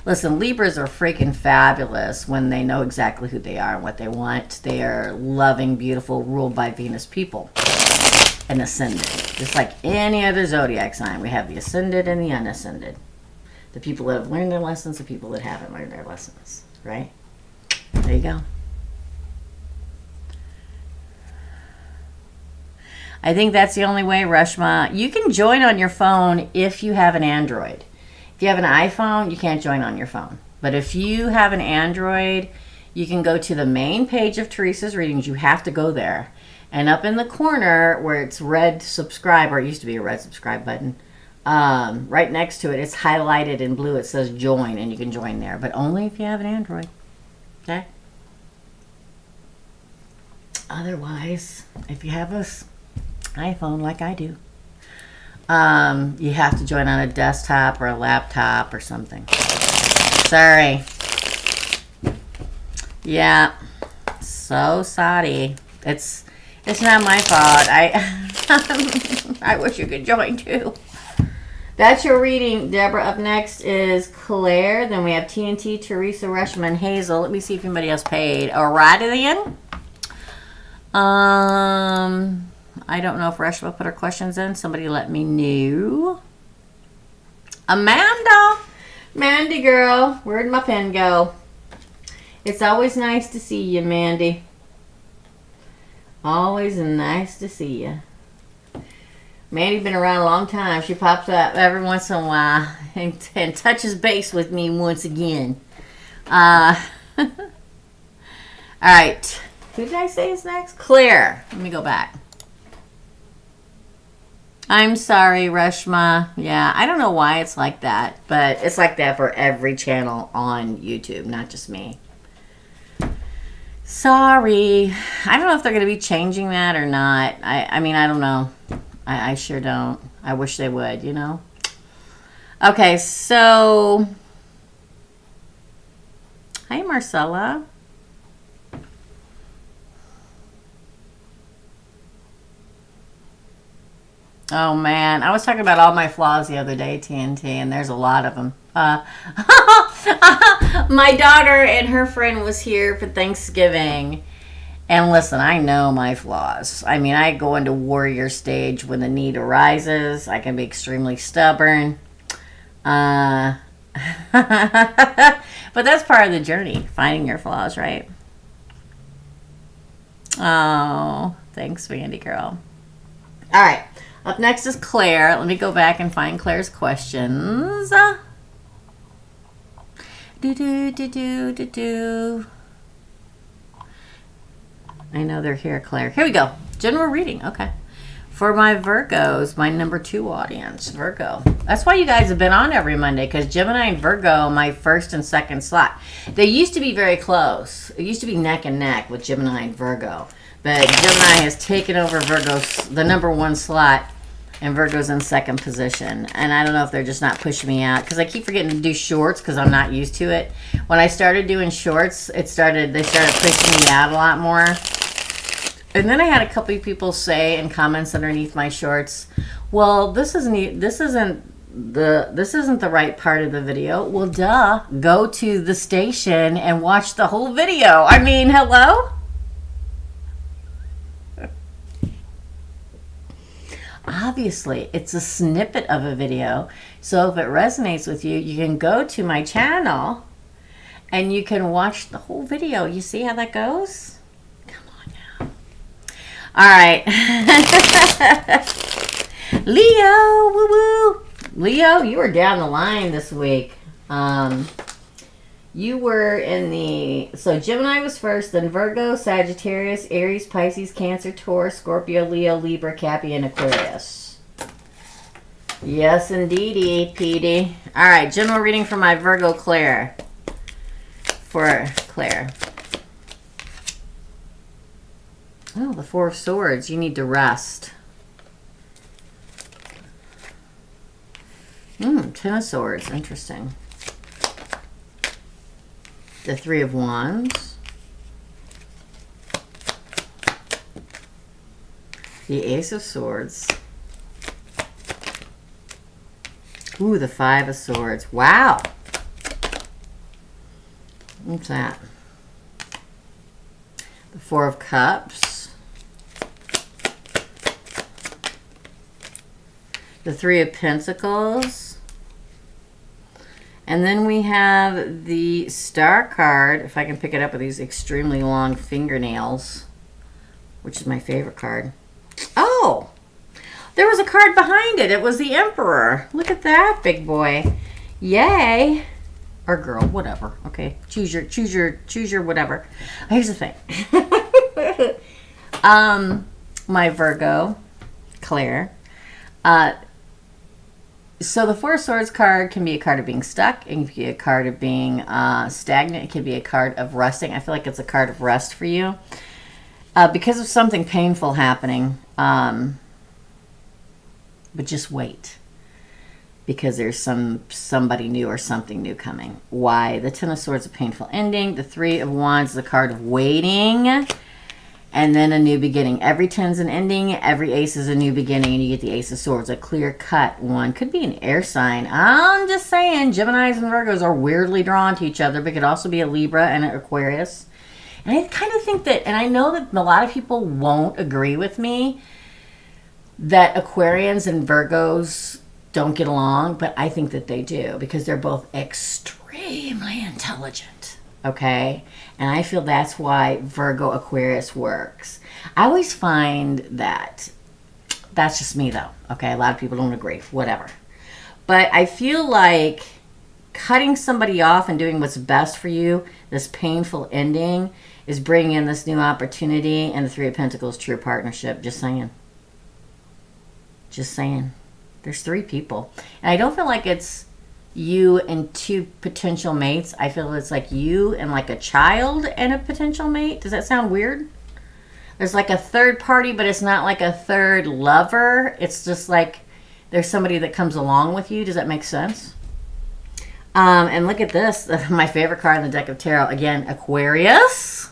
Listen, Libras are freaking fabulous when they know exactly who they are and what they want. They are loving, beautiful, ruled by Venus people. And ascended. Just like any other zodiac sign, we have the ascended and the unascended. The people that have learned their lessons, the people that haven't learned their lessons. Right? There you go. I think that's the only way, Reshma. You can join on your phone if you have an Android. If you have an iPhone, you can't join on your phone. But if you have an Android, you can go to the main page of Teresa's Readings. You have to go there. And up in the corner where it's red subscribe, or it used to be a red subscribe button, right next to it, it's highlighted in blue. It says join, and you can join there. But only if you have an Android. Okay? Otherwise, if you have a iPhone like I do, you have to join on a desktop or a laptop or something. Sorry. Yeah. So sorry. It's not my fault. I wish you could join too. That's your reading, Deborah. Up next is Claire. Then we have TNT, Teresa, Reshma, and Hazel. Let me see if anybody else paid. Alrighty then. I don't know if Reshma put her questions in. Somebody let me know. Amanda. Mandy girl. Where'd my pen go? It's always nice to see you, Mandy. Always nice to see you. Mandy's been around a long time. She pops up every once in a while and touches base with me once again. All right. Who did I say is next? Claire. Let me go back. I'm sorry, Reshma. Yeah, I don't know why it's like that, but it's like that for every channel on YouTube, not just me. Sorry. I don't know if they're going to be changing that or not. I mean, I don't know. I sure don't. I wish they would, you know. Okay, so. Hi, Marcella. Oh, man. I was talking about all my flaws the other day, TNT, and there's a lot of them. My daughter and her friend was here for Thanksgiving. And listen, I know my flaws. I mean, I go into warrior stage when the need arises. I can be extremely stubborn. But that's part of the journey, finding your flaws, right? Oh, thanks, Vandy girl. All right. Up next is Claire. Let me go back and find Claire's questions. Do. I know they're here, Claire. Here we go. General reading. Okay. For my Virgos, my number 2 audience, Virgo. That's why you guys have been on every Monday, because Gemini and Virgo, my first and second slot. They used to be very close. It used to be neck and neck with Gemini and Virgo. But Gemini has taken over Virgo's, the number 1 slot, and Virgo's in second position. And I don't know if they're just not pushing me out, because I keep forgetting to do shorts because I'm not used to it. When I started doing shorts, they started pushing me out a lot more. And then I had a couple of people say in comments underneath my shorts, well, this isn't the right part of the video. Well, duh, go to the station and watch the whole video. I mean, hello? Obviously, it's a snippet of a video. So if it resonates with you, you can go to my channel and you can watch the whole video. You see how that goes? All right. Leo, woo woo. Leo, you were down the line this week. You were in the, so Gemini was first, then Virgo, Sagittarius, Aries, Pisces, Cancer, Taurus, Scorpio, Leo, Libra, Cappy, and Aquarius. Yes, indeedy, Petey. All right, general reading for my Virgo, Claire. For Claire. Oh, the 4 of Swords. You need to rest. 10 of Swords. Interesting. The 3 of Wands. The Ace of Swords. Ooh, the 5 of Swords. Wow. What's that? The 4 of Cups. The 3 of Pentacles. And then we have the Star card, if I can pick it up with these extremely long fingernails, which is my favorite card. Oh, there was a card behind it. It was the Emperor. Look at that, big boy. Yay. Or girl, whatever. Okay, choose your whatever. Here's the thing. My Virgo, Claire. So the 4 of Swords card can be a card of being stuck. It can be a card of being stagnant. It can be a card of resting. I feel like it's a card of rest for you. Because of something painful happening. But just wait. Because there's somebody new or something new coming. Why? The 10 of Swords is a painful ending. The 3 of Wands is a card of waiting. And then a new beginning. Every 10's an ending. Every ace is a new beginning. And you get the Ace of Swords. A clear-cut one. Could be an air sign. I'm just saying. Geminis and Virgos are weirdly drawn to each other. But it could also be a Libra and an Aquarius. And I kind of think that, and I know that a lot of people won't agree with me, that Aquarians and Virgos don't get along. But I think that they do. Because they're both extremely intelligent. Okay? And I feel that's why Virgo Aquarius works. I always find that, that's just me though. Okay, a lot of people don't agree, whatever. But I feel like cutting somebody off and doing what's best for you, this painful ending, is bringing in this new opportunity. And the 3 of Pentacles, true partnership. Just saying. Just saying. There's 3 people. And I don't feel like it's you and 2 potential mates. I feel it's like you and like a child and a potential mate. Does that sound weird? There's like a third party, but it's not like a third lover. It's just like there's somebody that comes along with you. Does that make sense? And look at this. My favorite card in the deck of tarot. Again, Aquarius.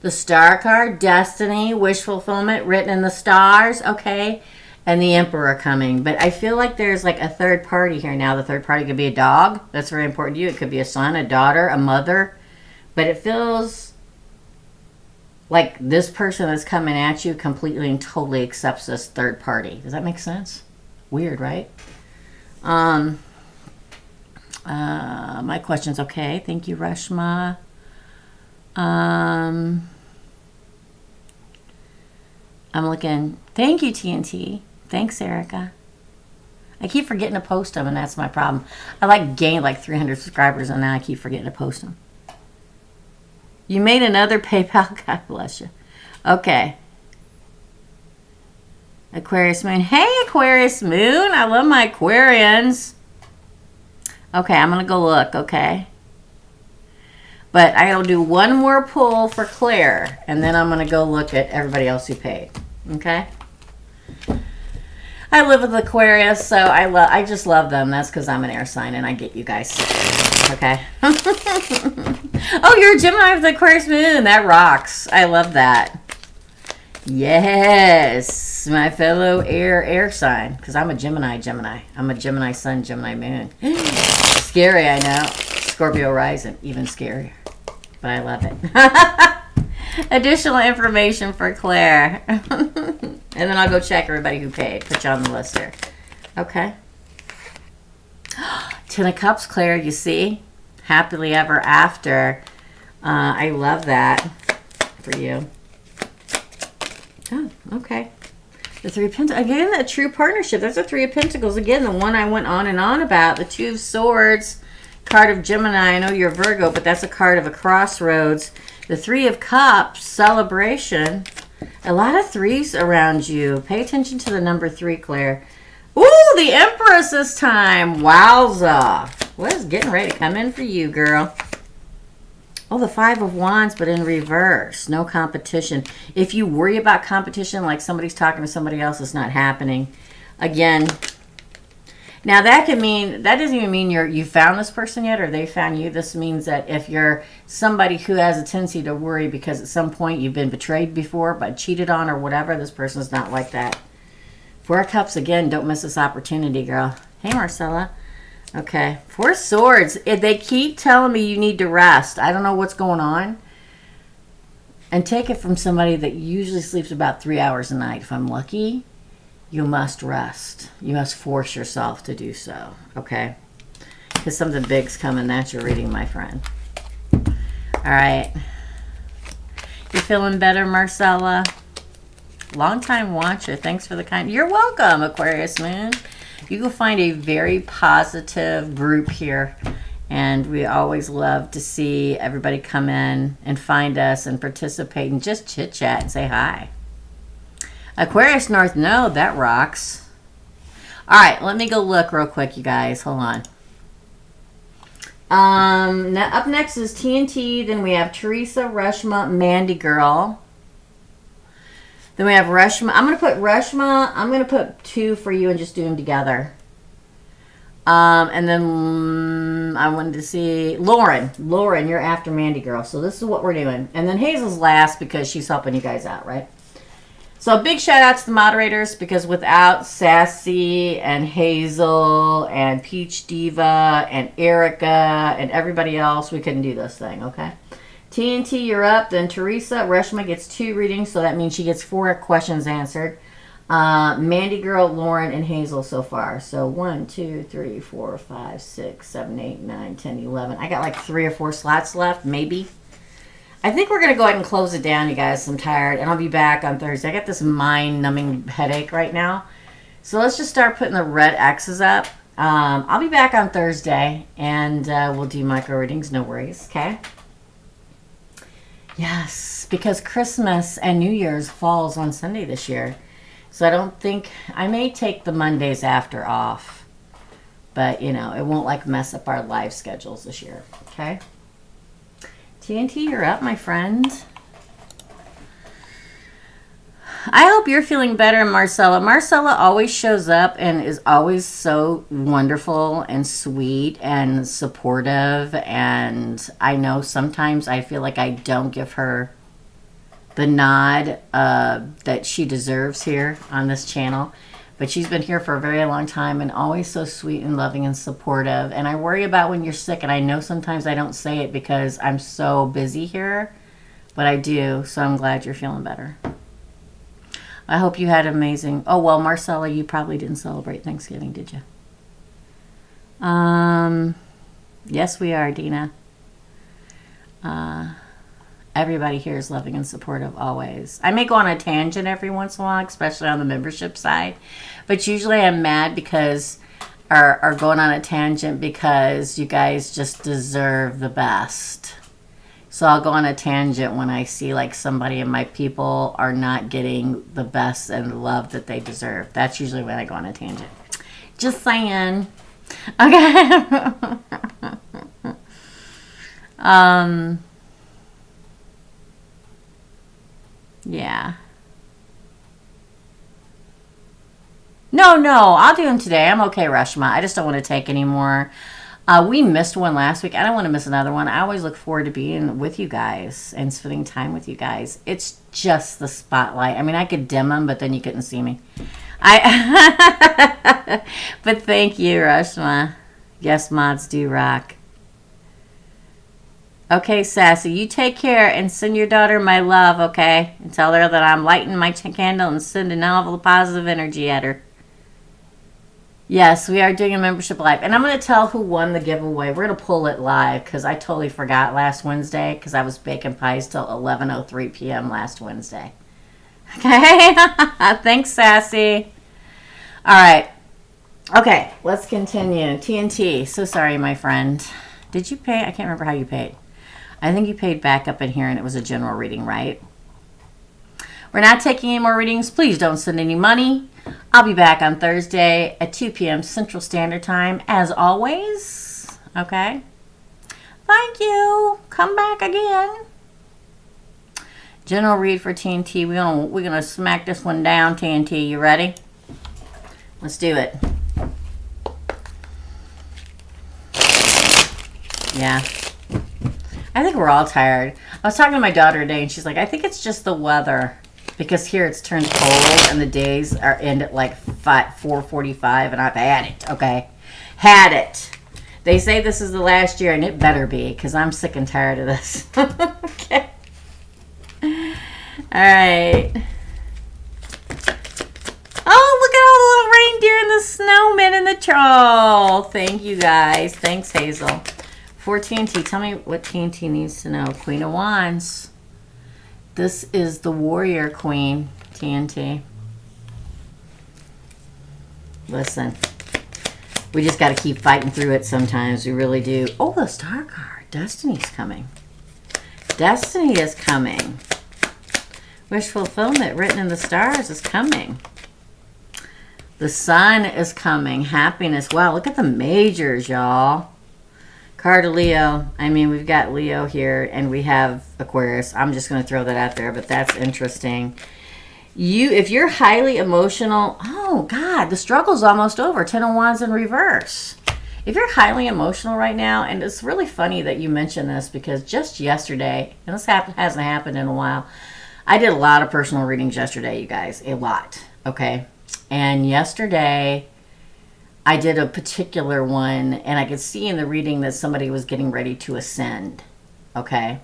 The Star card, destiny, wish fulfillment, written in the stars. Okay. And the Emperor coming. But I feel like there's like a third party here now. The third party could be a dog. That's very important to you. It could be a son, a daughter, a mother. But it feels like this person that's coming at you completely and totally accepts this third party. Does that make sense? Weird, right? My question's okay. Thank you, Reshma. I'm looking. Thank you, TNT. Thanks, Erica. I keep forgetting to post them, and that's my problem. I like gained like 300 subscribers, and now I keep forgetting to post them. You made another PayPal. God bless you. Okay. Aquarius Moon. Hey, Aquarius Moon. I love my Aquarians. Okay, I'm going to go look, okay? But I'll do one more pull for Claire, and then I'm going to go look at everybody else who paid, okay? I live with Aquarius, so I just love them. That's because I'm an air sign, and I get you guys, okay? Oh, you're a Gemini with the Aquarius Moon. That rocks. I love that. Yes, my fellow air sign, because I'm a Gemini. I'm a Gemini sun, Gemini moon. Scary, I know. Scorpio rising, even scarier. But I love it. Additional information for Claire. And then I'll go check everybody who paid. Put you on the list here. Okay. 10 of Cups, Claire, you see? Happily ever after. I love that for you. Oh, okay. The Three of Pentacles. Again, a true partnership. That's a Three of Pentacles. Again, the one I went on and on about. The Two of Swords. Card of Gemini. I know you're Virgo, but that's a card of a crossroads. The Three of Cups. Celebration. A lot of threes around you. Pay attention to the number 3, Claire. Ooh, the Empress this time. Wowza. What is getting ready to come in for you, girl? Oh, the Five of Wands, but in reverse. No competition. If you worry about competition, like somebody's talking to somebody else, it's not happening. Again, now that can mean, that doesn't even mean you found this person yet or they found you. This means that if you're somebody who has a tendency to worry because at some point you've been betrayed before, but cheated on or whatever, this person's not like that. Four of Cups, again, don't miss this opportunity, girl. Hey, Marcella. Okay, Four Swords. If they keep telling me you need to rest, I don't know what's going on. And take it from somebody that usually sleeps about 3 hours a night. If I'm lucky, you must rest. You must force yourself to do so, okay? Because something big's coming. That's your reading, my friend. All right. You feeling better, Marcella? Long-time watcher. Thanks for the kind. You're welcome, Aquarius Moon. You will find a very positive group here, and we always love to see everybody come in and find us and participate and just chit-chat and say hi. Aquarius North Node, that rocks. All right, let me go look real quick, you guys. Hold on. Up next is TNT. Then we have Teresa, Reshma, Mandy Girl. Then we have Reshma. I'm going to put Reshma. I'm going to put 2 for you and just do them together. And then I wanted to see Lauren. Lauren, you're after Mandy Girl. So this is what we're doing. And then Hazel's last because she's helping you guys out, right? So a big shout out to the moderators because without Sassy and Hazel and Peach Diva and Erica and everybody else, we couldn't do this thing, okay? TNT, you're up. Then Teresa. Reshma gets 2 readings, so that means she gets 4 questions answered. Mandy Girl, Lauren, and Hazel so far. So 1, 2, 3, 4, 5, 6, 7, 8, 9, 10, 11. I got like 3 or 4 slots left, maybe. I think we're going to go ahead and close it down, you guys. I'm tired, and I'll be back on Thursday. I got this mind-numbing headache right now. So let's just start putting the red X's up. I'll be back on Thursday, and we'll do micro readings. No worries, okay? Yes, because Christmas and New Year's falls on Sunday this year. So I don't think, I may take the Mondays after off. But, you know, it won't like mess up our live schedules this year. Okay? TNT, you're up, my friend. I hope you're feeling better, Marcella. Marcella always shows up and is always so wonderful and sweet and supportive. And I know sometimes I feel like I don't give her the nod that she deserves here on this channel. But she's been here for a very long time and always so sweet and loving and supportive. And I worry about when you're sick. And I know sometimes I don't say it because I'm so busy here. But I do. So I'm glad you're feeling better. I hope you had amazing... Oh, well, Marcella, you probably didn't celebrate Thanksgiving, did you? Yes, we are, Dina. Everybody here is loving and supportive always. I may go on a tangent every once in a while, especially on the membership side. But usually I'm mad because, or going on a tangent because you guys just deserve the best. So I'll go on a tangent when I see like somebody and my people are not getting the best and the love that they deserve. That's usually when I go on a tangent. Just saying. Okay. Yeah. No, I'll do them today. I'm okay, Rashma. I just don't want to take any more. We missed one last week. I don't want to miss another one. I always look forward to being with you guys and spending time with you guys. It's just the spotlight. I mean, I could dim them, but then you couldn't see me. But thank you, Rashma. Yes, mods do rock. Okay, Sassy, you take care and send your daughter my love, okay? And tell her that I'm lighting my candle and sending all the positive energy at her. Yes, we are doing a membership live. And I'm going to tell who won the giveaway. We're going to pull it live because I totally forgot last Wednesday because I was baking pies till 11:03 p.m. last Wednesday. Okay? Thanks, Sassy. All right. Okay, let's continue. TNT. So sorry, my friend. Did you pay? I can't remember how you paid. I think you paid back up in here and it was a general reading, right? We're not taking any more readings. Please don't send any money. I'll be back on Thursday at 2 p.m. Central Standard Time, as always. Okay? Thank you. Come back again. General read for TNT. We're gonna smack this one down, TNT. You ready? Let's do it. Yeah. I think we're all tired. I was talking to my daughter today, and she's like, I think it's just the weather. Because here it's turned cold, and the days are end at like 4:45, and I've had it, okay? Had it. They say this is the last year, and it better be, because I'm sick and tired of this. Okay. All right. Oh, look at all the little reindeer and the snowman and the troll. Thank you, guys. Thanks, Hazel. For TNT, tell me what TNT needs to know. Queen of Wands. This is the warrior queen, TNT. Listen, we just got to keep fighting through it sometimes. We really do. Oh, the star card. Destiny's coming. Destiny is coming. Wish fulfillment written in the stars is coming. The sun is coming. Happiness. Wow, look at the majors, y'all. Card of Leo. I mean, we've got Leo here, and we have Aquarius. I'm just going to throw that out there, but that's interesting. If you're highly emotional, oh, God, the struggle's almost over. 10 of Wands in reverse. If you're highly emotional right now, and it's really funny that you mentioned this, because just yesterday, and this hasn't happened in a while, I did a lot of personal readings yesterday, you guys. A lot, okay? And yesterday, I did a particular one, and I could see in the reading that somebody was getting ready to ascend, okay?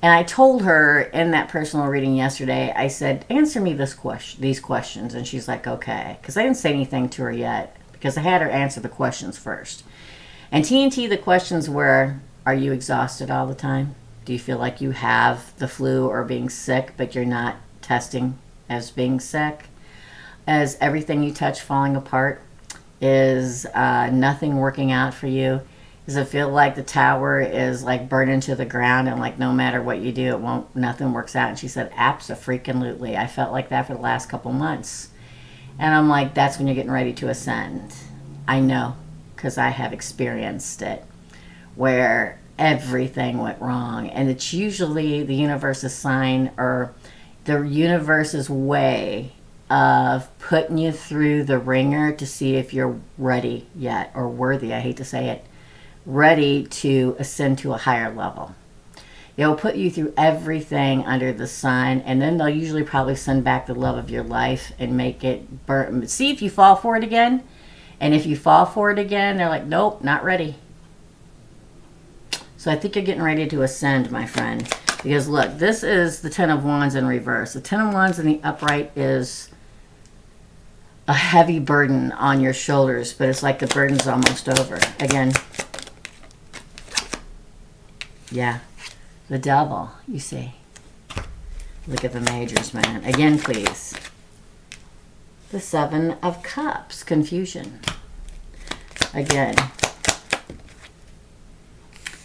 And I told her in that personal reading yesterday, I said, answer me these questions. And she's like, okay. Because I didn't say anything to her yet, because I had her answer the questions first. And TNT, the questions were, are you exhausted all the time? Do you feel like you have the flu or being sick, but you're not testing as being sick? Is everything you touch falling apart? Is nothing working out for you? Does it feel like the tower is like burning to the ground and like no matter what you do, nothing works out? And she said, abso-freaking-lutely. I felt like that for the last couple months. And I'm like, that's when you're getting ready to ascend. I know, because I have experienced it, where everything went wrong. And it's usually the universe's sign or the universe's way of putting you through the ringer to see if you're ready yet, or worthy, I hate to say it, ready to ascend to a higher level. They'll put you through everything under the sun, and then they'll usually probably send back the love of your life and make it burn. See if you fall for it again. And if you fall for it again, they're like, nope, not ready. So I think you're getting ready to ascend, my friend. Because look, this is the 10 of Wands in reverse. The 10 of Wands in the upright is a heavy burden on your shoulders, but it's like the burden's almost over. Again, yeah. The Devil, you see. Look at the majors, man. Again, please. The Seven of Cups, confusion. Again.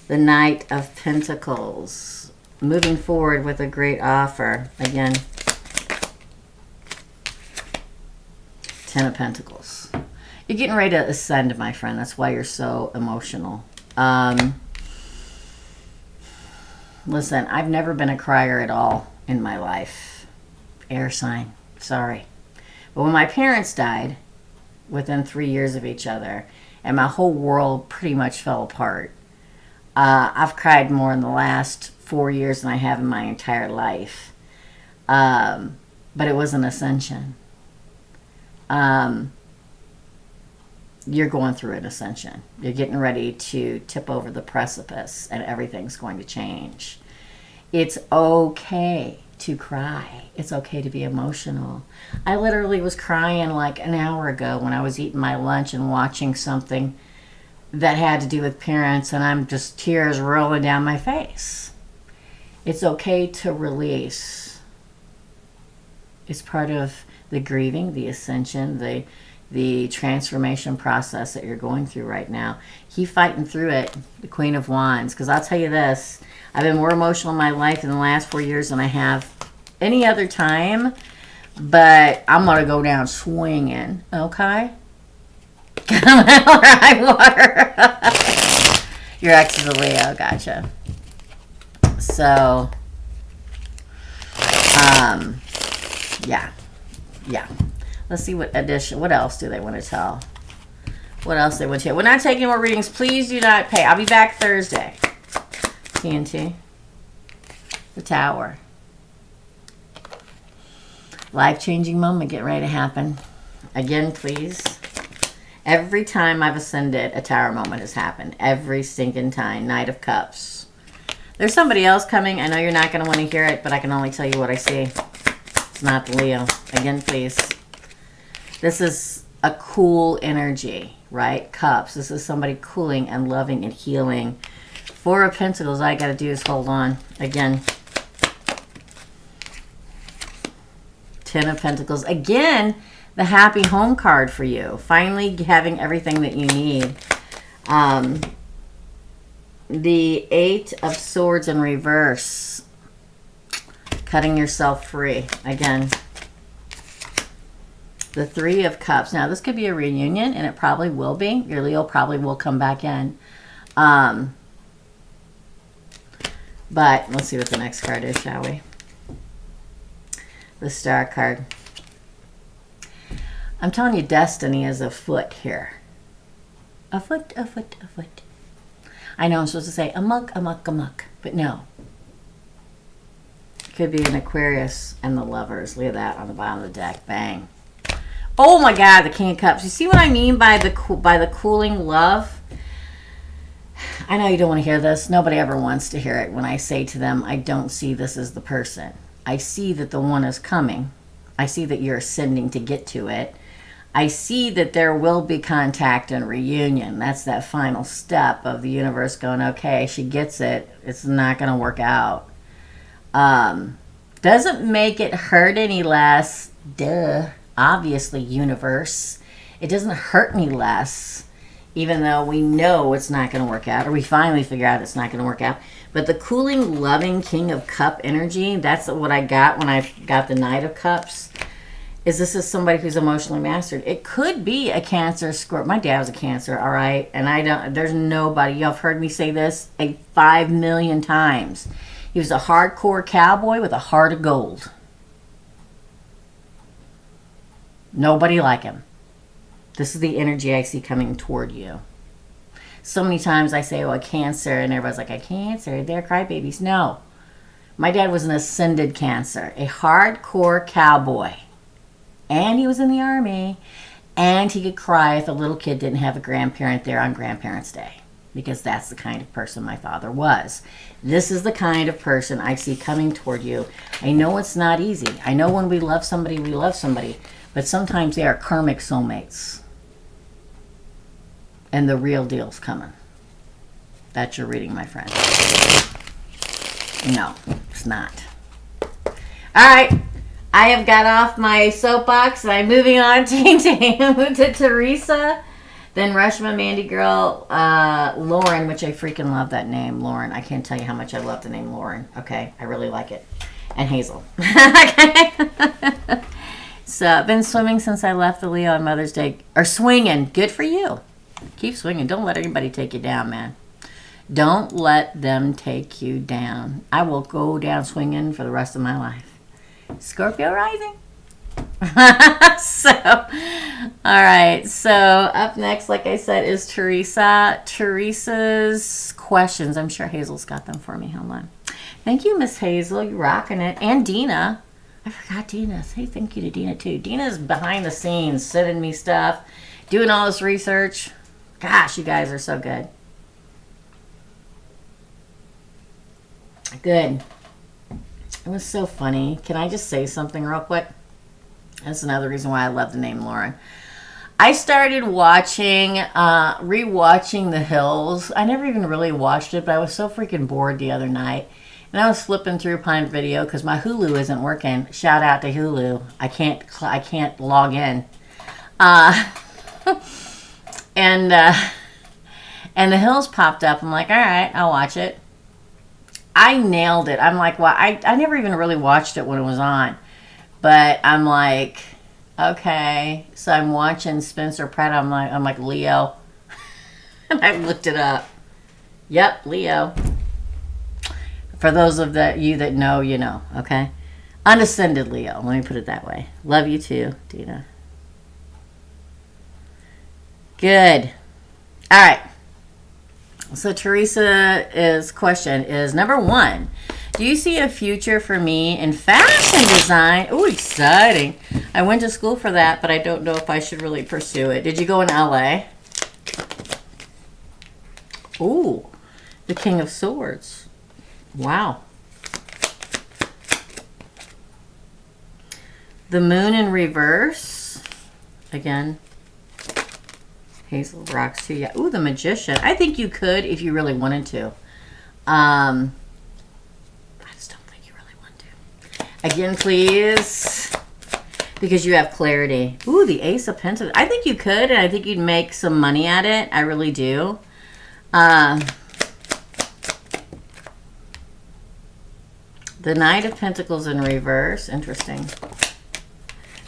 The Knight of Pentacles, moving forward with a great offer. Again. Ten of Pentacles. You're getting ready to ascend, my friend. That's why you're so emotional. Listen, I've never been a crier at all in my life. Air sign. Sorry. But when my parents died, within 3 years of each other, and my whole world pretty much fell apart, I've cried more in the last 4 years than I have in my entire life. But it was an ascension. You're going through an ascension. You're getting ready to tip over the precipice and everything's going to change. It's okay to cry. It's okay to be emotional. I literally was crying like an hour ago when I was eating my lunch and watching something that had to do with parents, and I'm just tears rolling down my face. It's okay to release. It's part of the grieving, the ascension, the transformation process that you're going through right now. Keep fighting through it, the Queen of Wands. Because I'll tell you this, I've been more emotional in my life in the last 4 years than I have any other time. But I'm going to go down swinging, okay? Come on, high water. Your ex is a Leo, gotcha. So, yeah. Let's see what else do they want to tell? What else they want to tell? We're not taking more readings. Please do not pay. I'll be back Thursday. TNT. The Tower. Life-changing moment. Get ready to happen. Again, please. Every time I've ascended, a Tower moment has happened. Every stinking time. Knight of Cups. There's somebody else coming. I know you're not going to want to hear it, but I can only tell you what I see. It's not the Leo. Again, please. This is a cool energy, right? Cups. This is somebody cooling and loving and healing. Four of Pentacles. All I got to do is hold on. Again. Ten of Pentacles. Again, the happy home card for you. Finally having everything that you need. The Eight of Swords in reverse. Cutting yourself free. Again. The Three of Cups. Now, this could be a reunion, and it probably will be. Your Leo probably will come back in. But let's see what the next card is, shall we? The Star card. I'm telling you, destiny is afoot here. Afoot, afoot, afoot. I know I'm supposed to say amok, amok, amok, but no. Could be an Aquarius and the Lovers. Look at that on the bottom of the deck. Bang. Oh my God, the King of Cups. You see what I mean by the cooling love? I know you don't want to hear this. Nobody ever wants to hear it when I say to them, I don't see this as the person. I see that the one is coming. I see that you're ascending to get to it. I see that there will be contact and reunion. That's that final step of the universe going, okay, she gets it. It's not going to work out. Doesn't make it hurt any less. Duh. Obviously, universe. It doesn't hurt any less, even though we know it's not going to work out, or we finally figure out it's not going to work out. But the cooling, loving King of Cup energy, that's what I got when I got the Knight of Cups, is this is somebody who's emotionally mastered. It could be a Cancer, Scorpio. My dad was a Cancer, all right? And there's nobody, y'all have heard me say this 5 million times. He was a hardcore cowboy with a heart of gold. Nobody like him. This is the energy I see coming toward you. So many times I say, oh, a Cancer, and everybody's like, a Cancer, they're crybabies. No. My dad was an ascended Cancer, a hardcore cowboy. And he was in the Army. And he could cry if a little kid didn't have a grandparent there on Grandparents' Day. Because that's the kind of person my father was. This is the kind of person I see coming toward you. I know it's not easy. I know when we love somebody, we love somebody. But sometimes they are karmic soulmates. And the real deal's coming. That's your reading, my friend. No, it's not. All right. I have got off my soapbox and I'm moving on to Teresa. Then Rushma, Mandy Girl, Lauren, which I freaking love that name, Lauren. I can't tell you how much I love the name Lauren. Okay, I really like it. And Hazel. Okay. So I've been swimming since I left the Leo on Mother's Day. Or swinging. Good for you. Keep swinging. Don't let anybody take you down, man. Don't let them take you down. I will go down swinging for the rest of my life. Scorpio rising. So, all right. So up next, like I said, is Teresa. Teresa's questions. I'm sure Hazel's got them for me. Hold on. Thank you, Miss Hazel. You're rocking it. And Dina. I forgot Dina. Say thank you to Dina, too. Dina's behind the scenes, sending me stuff, doing all this research. Gosh, you guys are so good. Good. It was so funny. Can I just say something real quick? That's another reason why I love the name Lauren. I started watching, rewatching The Hills. I never even really watched it, but I was so freaking bored the other night. And I was flipping through Prime Video because my Hulu isn't working. Shout out to Hulu. I can't log in. And The Hills popped up. I'm like, all right, I'll watch it. I nailed it. I'm like, well, I never even really watched it when it was on. But I'm like, okay. So I'm watching Spencer Pratt. I'm like Leo. And I looked it up. Yep, Leo. For those of you that know, you know, okay? Undescended Leo. Let me put it that way. Love you too, Dina. Good. All right. So Teresa's question is, number 1, do you see a future for me in fashion design? Oh, exciting. I went to school for that, but I don't know if I should really pursue it. Did you go in LA? Ooh, the King of Swords. Wow. The Moon in reverse. Again. Hazel rocks too. Yeah. Ooh, the Magician. I think you could if you really wanted to. I just don't think you really want to. Again, please. Because you have clarity. Ooh, the Ace of Pentacles. I think you could, and I think you'd make some money at it. I really do. The Knight of Pentacles in reverse. Interesting.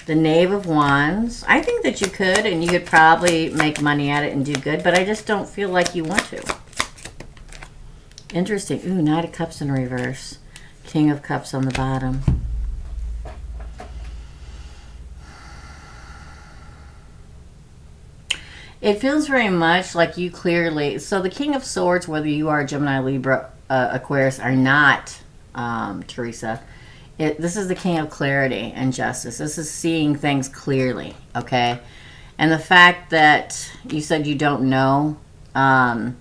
The Knave of Wands. I think that you could, and you could probably make money at it and do good, but I just don't feel like you want to. Interesting. Ooh, Knight of Cups in reverse. King of Cups on the bottom. It feels very much like you clearly... So the King of Swords, whether you are Gemini, Libra, Aquarius, are not, Teresa... This is the King of Clarity and Justice. This is seeing things clearly, okay? And the fact that you said you don't know, I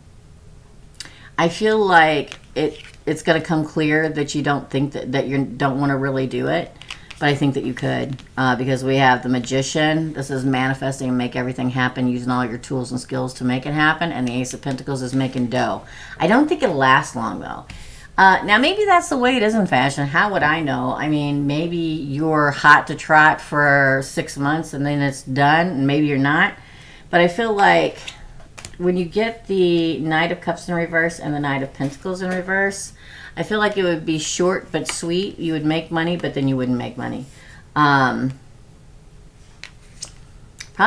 feel like it's going to come clear that you don't think that you don't want to really do it. But I think that you could, because we have the Magician. This is manifesting and make everything happen, using all your tools and skills to make it happen. And the Ace of Pentacles is making dough. I don't think it'll last long, though. Now, maybe that's the way it is in fashion. How would I know? I mean, maybe you're hot to trot for 6 months and then it's done, and maybe you're not. But I feel like when you get the Knight of Cups in reverse and the Knight of Pentacles in reverse, I feel like it would be short but sweet. You would make money, but then you wouldn't make money. Probably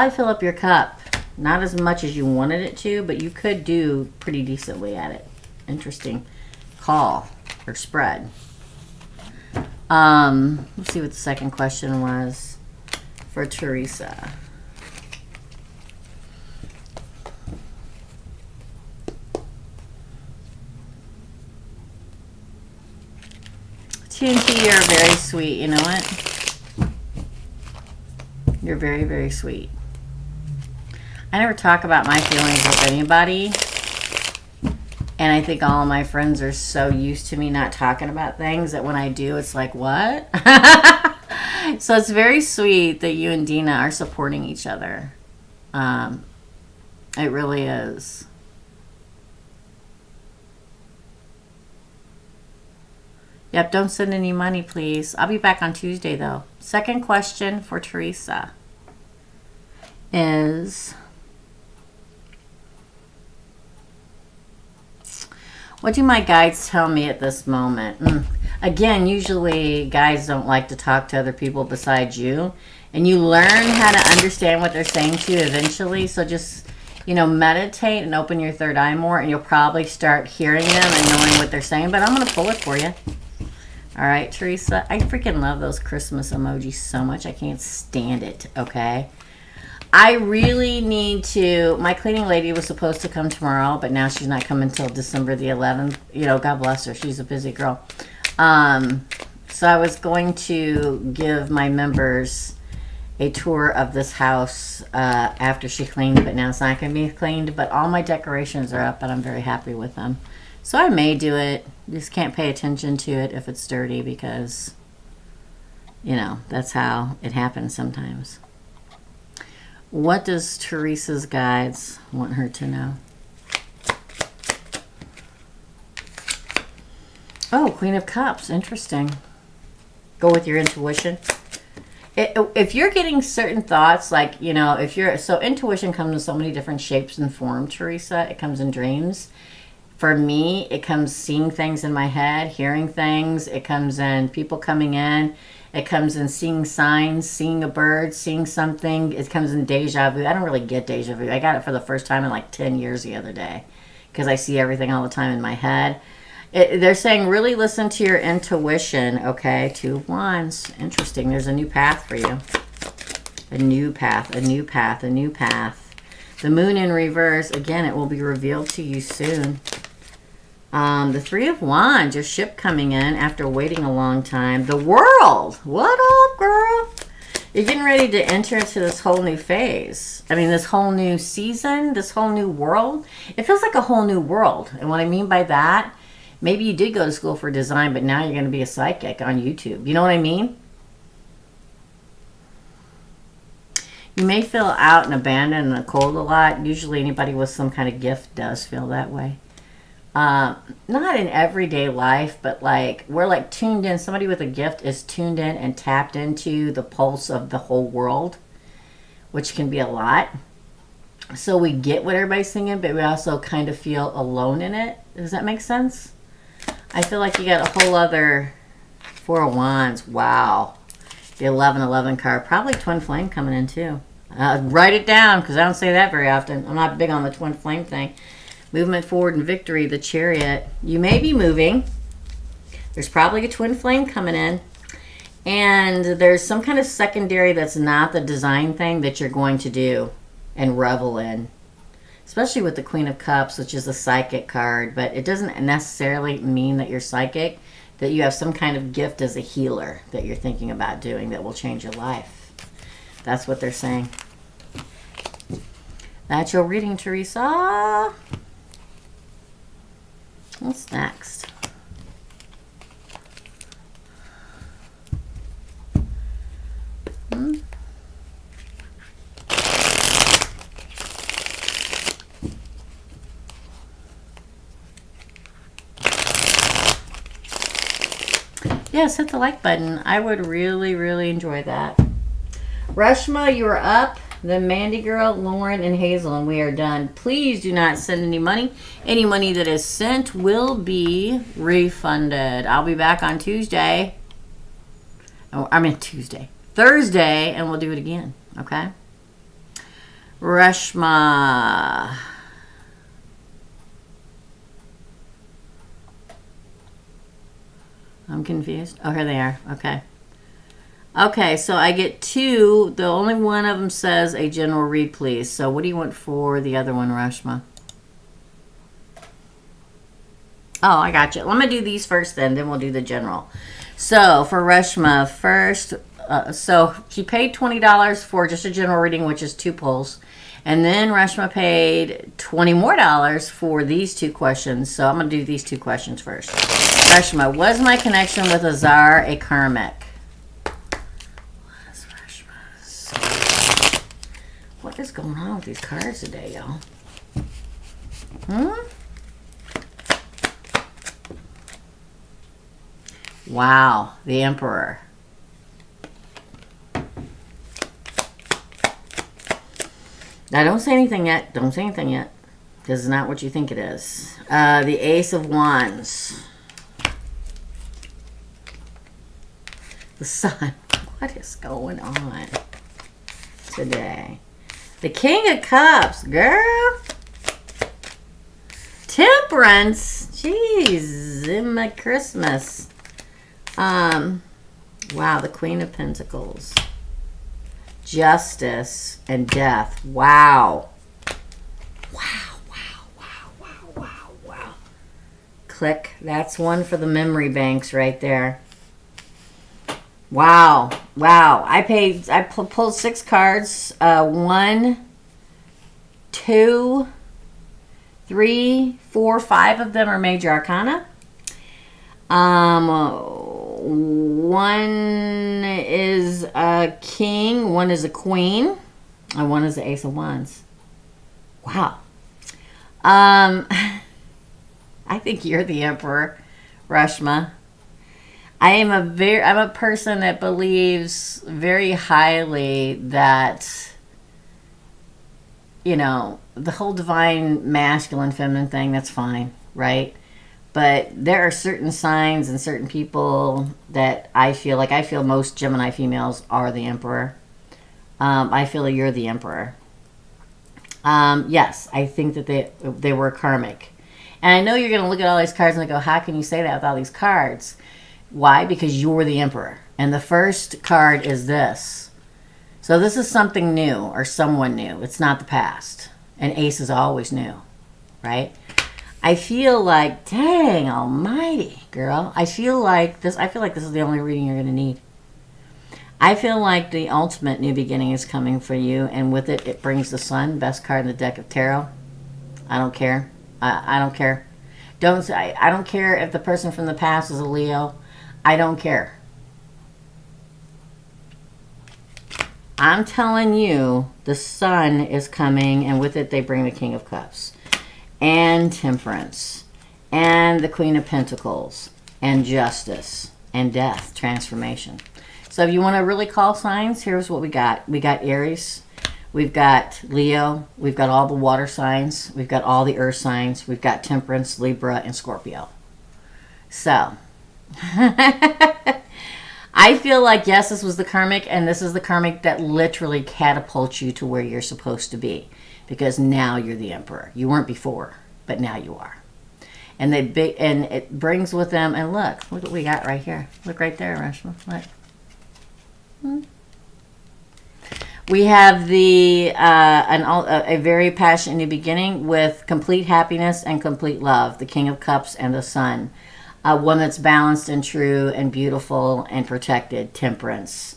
fill up your cup. Not as much as you wanted it to, but you could do pretty decently at it. Interesting. Call or spread. Let's see what the second question was for Teresa. TNT, you're very sweet. You know what? You're very, very sweet. I never talk about my feelings with anybody. And I think all of my friends are so used to me not talking about things that when I do, it's like, what? So it's very sweet that you and Dina are supporting each other. It really is. Yep, don't send any money, please. I'll be back on Tuesday, though. Second question for Teresa is, what do my guides tell me at this moment? Again, usually guides don't like to talk to other people besides you. And you learn how to understand what they're saying to you eventually. So just, you know, meditate and open your third eye more. And you'll probably start hearing them and knowing what they're saying. But I'm going to pull it for you. All right, Teresa. I freaking love those Christmas emojis so much. I can't stand it, okay? I really need to... My cleaning lady was supposed to come tomorrow, but now she's not coming until December the 11th. You know, God bless her. She's a busy girl. So I was going to give my members a tour of this house after she cleaned, but now it's not going to be cleaned. But all my decorations are up, and I'm very happy with them. So I may do it. Just can't pay attention to it if it's dirty because, you know, that's how it happens sometimes. What does Teresa's guides want her to know? Oh, Queen of Cups. Interesting. Go with your intuition. If you're getting certain thoughts, like, you know, if you're... So intuition comes in so many different shapes and forms, Teresa. It comes in dreams. For me, it comes seeing things in my head, hearing things. It comes in people coming in. It comes in seeing signs, seeing a bird, seeing something. It comes in deja vu. I don't really get deja vu. I got it for the first time in like 10 years the other day because I see everything all the time in my head. They're saying really listen to your intuition, okay? 2 of Wands. Interesting. There's a new path for you. A new path, a new path, a new path. The moon in reverse. Again, it will be revealed to you soon. The 3 of Wands, your ship coming in after waiting a long time. The World. What up, girl? You're getting ready to enter into this whole new phase. I mean, this whole new season, this whole new world. It feels like a whole new world. And what I mean by that, maybe you did go to school for design, but now you're going to be a psychic on YouTube. You know what I mean? You may feel out and abandoned in the cold a lot. Usually anybody with some kind of gift does feel that way. Not in everyday life, but like we're like tuned in. Somebody with a gift is tuned in and tapped into the pulse of the whole world, which can be a lot. So we get what everybody's singing, but we also kind of feel alone in it. Does that make sense? I feel like you got a whole other 4 of Wands. Wow. The 1111 card. Probably twin flame coming in too. Write it down because I don't say that very often. I'm not big on the twin flame thing. Movement forward and victory, the Chariot. You may be moving. There's probably a twin flame coming in. And there's some kind of secondary that's not the design thing that you're going to do and revel in. Especially with the Queen of Cups, which is a psychic card. But it doesn't necessarily mean that you're psychic. That you have some kind of gift as a healer that you're thinking about doing that will change your life. That's what they're saying. That's your reading, Teresa. What's next? Yes, hit the like button. I would really, really enjoy that. Reshma, you are up. Then Mandy Girl, Lauren, and Hazel, and we are done. Please do not send any money. Any money that is sent will be refunded. I'll be back on Tuesday. Oh, I mean Tuesday. Thursday, and we'll do it again. Okay? Reshma. I'm confused. Oh, here they are. Okay. Okay, so I get 2. The only one of them says a general read, please. So what do you want for the other one, Reshma? Oh, I got you. Let me do these first then we'll do the general. So for Reshma, first, so she paid $20 for just a general reading, which is 2 pulls. And then Reshma paid $20 more for these 2 questions. So I'm going to do these 2 questions first. Reshma, was my connection with Azar a karmic? What is going on with these cards today, y'all? Wow, the Emperor. Now, don't say anything yet. Don't say anything yet. Because it's not what you think it is. The Ace of Wands. The Sun. What is going on today? The King of Cups, girl. Temperance. Jeez, in my Christmas. Wow, the Queen of Pentacles. Justice and Death. Wow. Wow, wow, wow, wow, wow, wow. Click. That's one for the memory banks right there. Wow. Wow. I pulled 6 cards. 1, 2, 3, 4, 5 of them are major arcana. One is a king, one is a queen, and one is the Ace of Wands. Wow. I think you're the Emperor, Rashma. I'm a person that believes very highly that, you know, the whole divine masculine feminine thing, that's fine, right? But there are certain signs and certain people that I feel most Gemini females are the Emperor. I feel like you're the Emperor. Yes, I think that they were karmic. And I know you're going to look at all these cards and go, how can you say that with all these cards? Why? Because you're the Emperor. And the first card is this. So this is something new or someone new. It's not the past. And Ace is always new, right? I feel like, dang almighty, girl. I feel like this is the only reading you're going to need. I feel like the ultimate new beginning is coming for you. And with it, it brings the Sun, best card in the deck of tarot. I don't care. I don't care. I don't care if the person from the past is a Leo. I don't care. I'm telling you, the Sun is coming, and with it, they bring the King of Cups, and Temperance, and the Queen of Pentacles, and Justice, and Death, transformation. So if you want to really call signs, here's what we got. We got Aries. We've got Leo. We've got all the water signs. We've got all the earth signs. We've got Temperance, Libra, and Scorpio. So... I feel like, yes, this was the karmic, and this is the karmic that literally catapults you to where you're supposed to be, because now you're the Emperor. You weren't before, but now you are. And it brings with them, and look what we got right here. Look right there, Rashma. Look. We have a very passionate new beginning with complete happiness and complete love, the King of Cups and the Sun. One that's balanced and true and beautiful and protected, Temperance.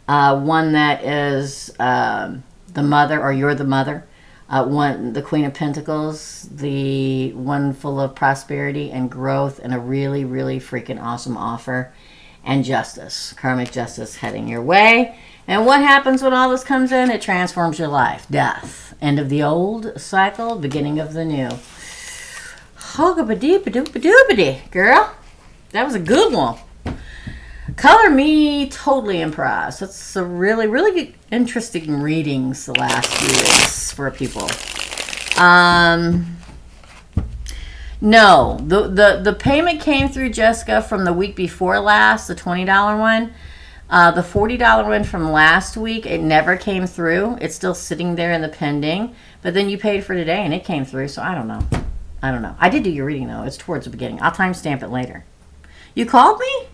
One that is the mother, or you're the mother. The Queen of Pentacles, the one full of prosperity and growth and a really, really freaking awesome offer. And Justice, karmic justice heading your way. And what happens when all this comes in? It transforms your life. Death. End of the old cycle, beginning of the new. Hoga-ba-dee-ba-doo-ba-doo-ba-dee, girl. That was a good one. Color me totally impressed. That's a really, really interesting readings the last few weeks for people. No, the payment came through, Jessica, from the week before last, the $20 one. The $40 one from last week, it never came through. It's still sitting there in the pending. But then you paid for today and it came through, so I don't know. I did do your reading, though. It's towards the beginning. I'll timestamp it later. You called me?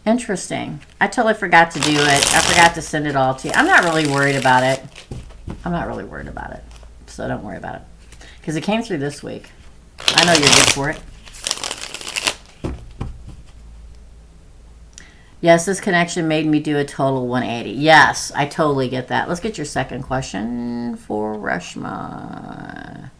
Interesting. I totally forgot to do it. I forgot to send it all to you. I'm not really worried about it. So don't worry about it. Because it came through this week. I know you're good for it. Yes, this connection made me do a total 180. Yes, I totally get that. Let's get your second question for Rashma.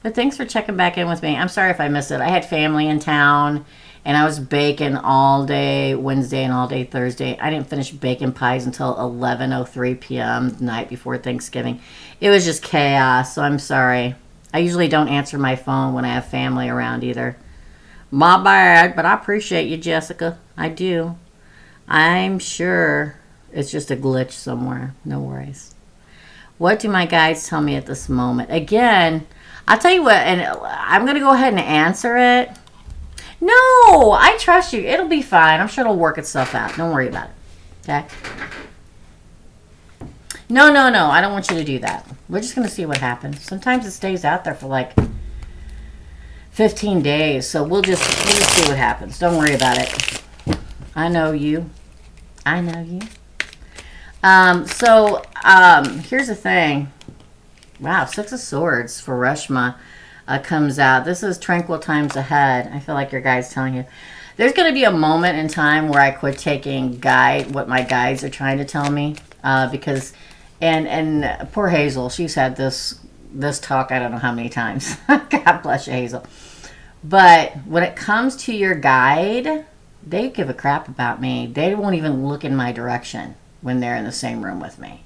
But thanks for checking back in with me. I'm sorry if I missed it. I had family in town, and I was baking all day Wednesday and all day Thursday. I didn't finish baking pies until 11:03 p.m. the night before Thanksgiving. It was just chaos, so I'm sorry. I usually don't answer my phone when I have family around either. My bad, but I appreciate you, Jessica. I do. I'm sure it's just a glitch somewhere. No worries. What do my guides tell me at this moment? Again, I'll tell you what, and I'm going to go ahead and answer it. No, I trust you. It'll be fine. I'm sure it'll work itself out. Don't worry about it. Okay? No. I don't want you to do that. We're just going to see what happens. Sometimes it stays out there for like 15 days. So we'll just see what happens. Don't worry about it. I know you. I know you. Here's the thing. Wow, 6 of Swords for Reshma comes out. This is tranquil times ahead. I feel like your guide's telling you. There's going to be a moment in time where I quit taking what my guides are trying to tell me. Because, and poor Hazel, she's had this talk I don't know how many times. God bless you, Hazel. But when it comes to your guide, they give a crap about me. They won't even look in my direction when they're in the same room with me.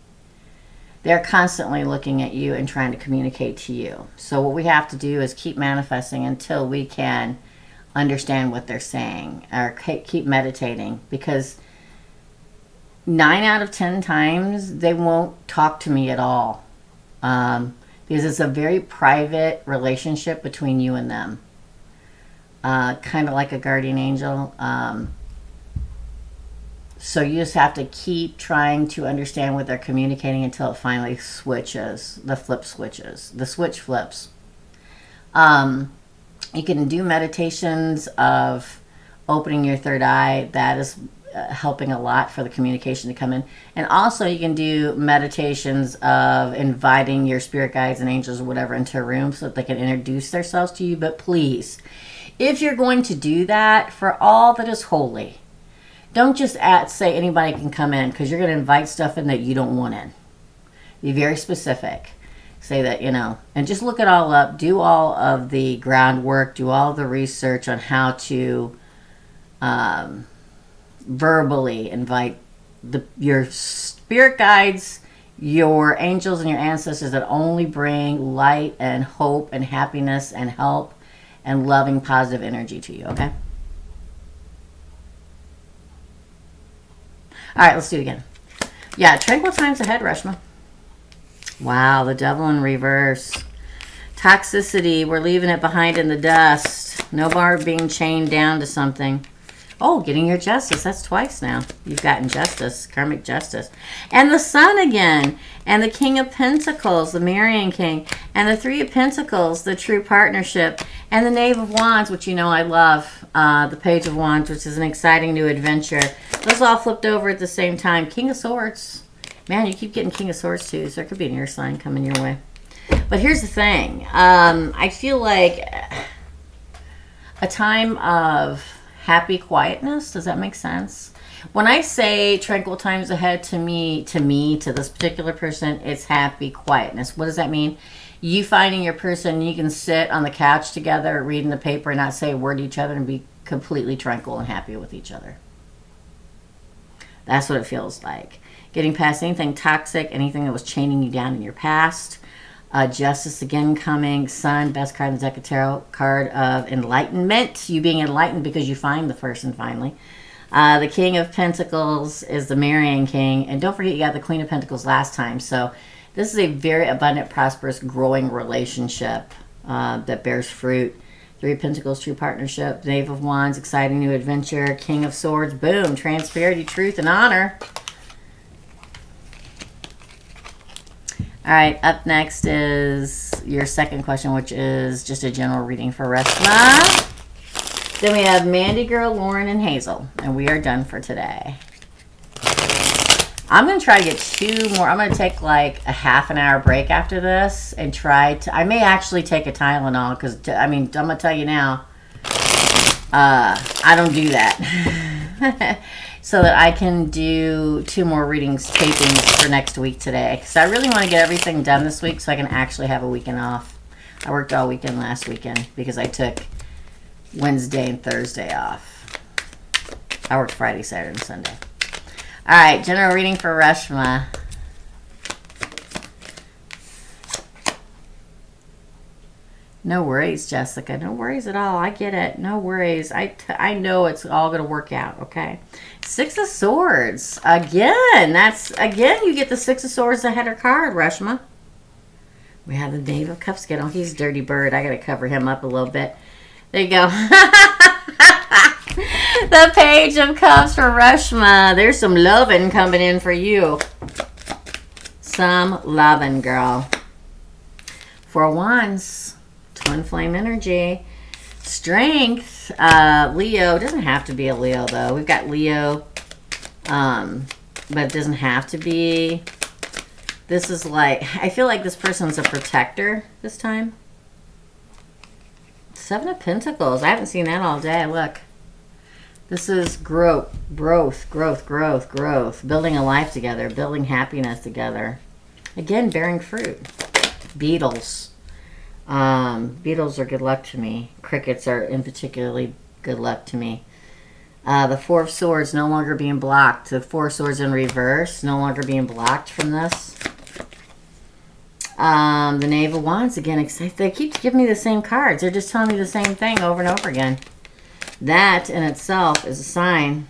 They're constantly looking at you and trying to communicate to you. So what we have to do is keep manifesting until we can understand what they're saying, or keep meditating, because 9 out of 10 times they won't talk to me at all, because it's a very private relationship between you and them, kind of like a guardian angel. So you just have to keep trying to understand what they're communicating until it finally switches. The switch flips. You can do meditations of opening your third eye. That is helping a lot for the communication to come in. And also you can do meditations of inviting your spirit guides and angels or whatever into a room so that they can introduce themselves to you. But please, if you're going to do that, for all that is holy, don't just say anybody can come in, because you're going to invite stuff in that you don't want in. Be very specific. Say that, and just look it all up. Do all of the groundwork. Do all of the research on how to verbally invite your spirit guides, your angels, and your ancestors that only bring light and hope and happiness and help and loving, positive energy to you, okay? All right, let's do it again. Yeah, tranquil times ahead, Reshma. Wow, the devil in reverse. Toxicity, we're leaving it behind in the dust. No more being chained down to something. Oh, getting your justice. That's twice now. You've gotten justice, karmic justice. And the Sun again. And the King of Pentacles, the marrying king. And the Three of Pentacles, the true partnership. And the Knave of Wands, which I love. The Page of Wands, which is an exciting new adventure. Those all flipped over at the same time. King of Swords. Man, you keep getting King of Swords too. So there could be an air sign coming your way. But here's the thing. I feel like a time of happy quietness. Does that make sense? When I say tranquil times ahead, to this particular person, it's happy quietness. What does that mean? You finding your person, you can sit on the couch together, reading the paper, and not say a word to each other, and be completely tranquil and happy with each other. That's what it feels like. Getting past anything toxic, anything that was chaining you down in your past. Justice again coming. Sun, best card in the deck of tarot, card of enlightenment. You being enlightened because you find the person finally. The King of Pentacles is the marrying king. And don't forget, you got the Queen of Pentacles last time. So this is a very abundant, prosperous, growing relationship that bears fruit. Three of Pentacles, true partnership. Knave of Wands, exciting new adventure. King of Swords, boom, transparency, truth, and honor. All right, up next is your second question, which is just a general reading for Reshma. Then we have Mandy Girl, Lauren, and Hazel, and we are done for today. I'm going to try to get 2 more. I'm going to take like a half an hour break after this and I may actually take a Tylenol because, I'm going to tell you now, I don't do that. So that I can do 2 more readings, tapings for next week today. Because I really want to get everything done this week so I can actually have a weekend off. I worked all weekend last weekend because I took Wednesday and Thursday off. I worked Friday, Saturday, and Sunday. All right, general reading for Reshma. No worries, Jessica. No worries at all. I get it. No worries. I know it's all going to work out, okay? Six of Swords. Again, you get the Six of Swords, the header card, Reshma. We have the Knave of Cups again. Oh, he's Dirty Bird. I got to cover him up a little bit. There you go. The Page of Cups for Reshma. There's some loving coming in for you. Some loving, girl. Four Wands. Twin Flame energy. Strength. Leo. Doesn't have to be a Leo, though. We've got Leo. But it doesn't have to be. This is like, I feel like this person's a protector this time. Seven of Pentacles. I haven't seen that all day. Look. This is growth. Building a life together. Building happiness together. Again, bearing fruit. Beetles. Beetles are good luck to me. Crickets are in particularly good luck to me. The Four of Swords no longer being blocked. The Four of Swords in reverse no longer being blocked from this. The Knave of Wands again. They keep giving me the same cards. They're just telling me the same thing over and over again. That in itself is a sign.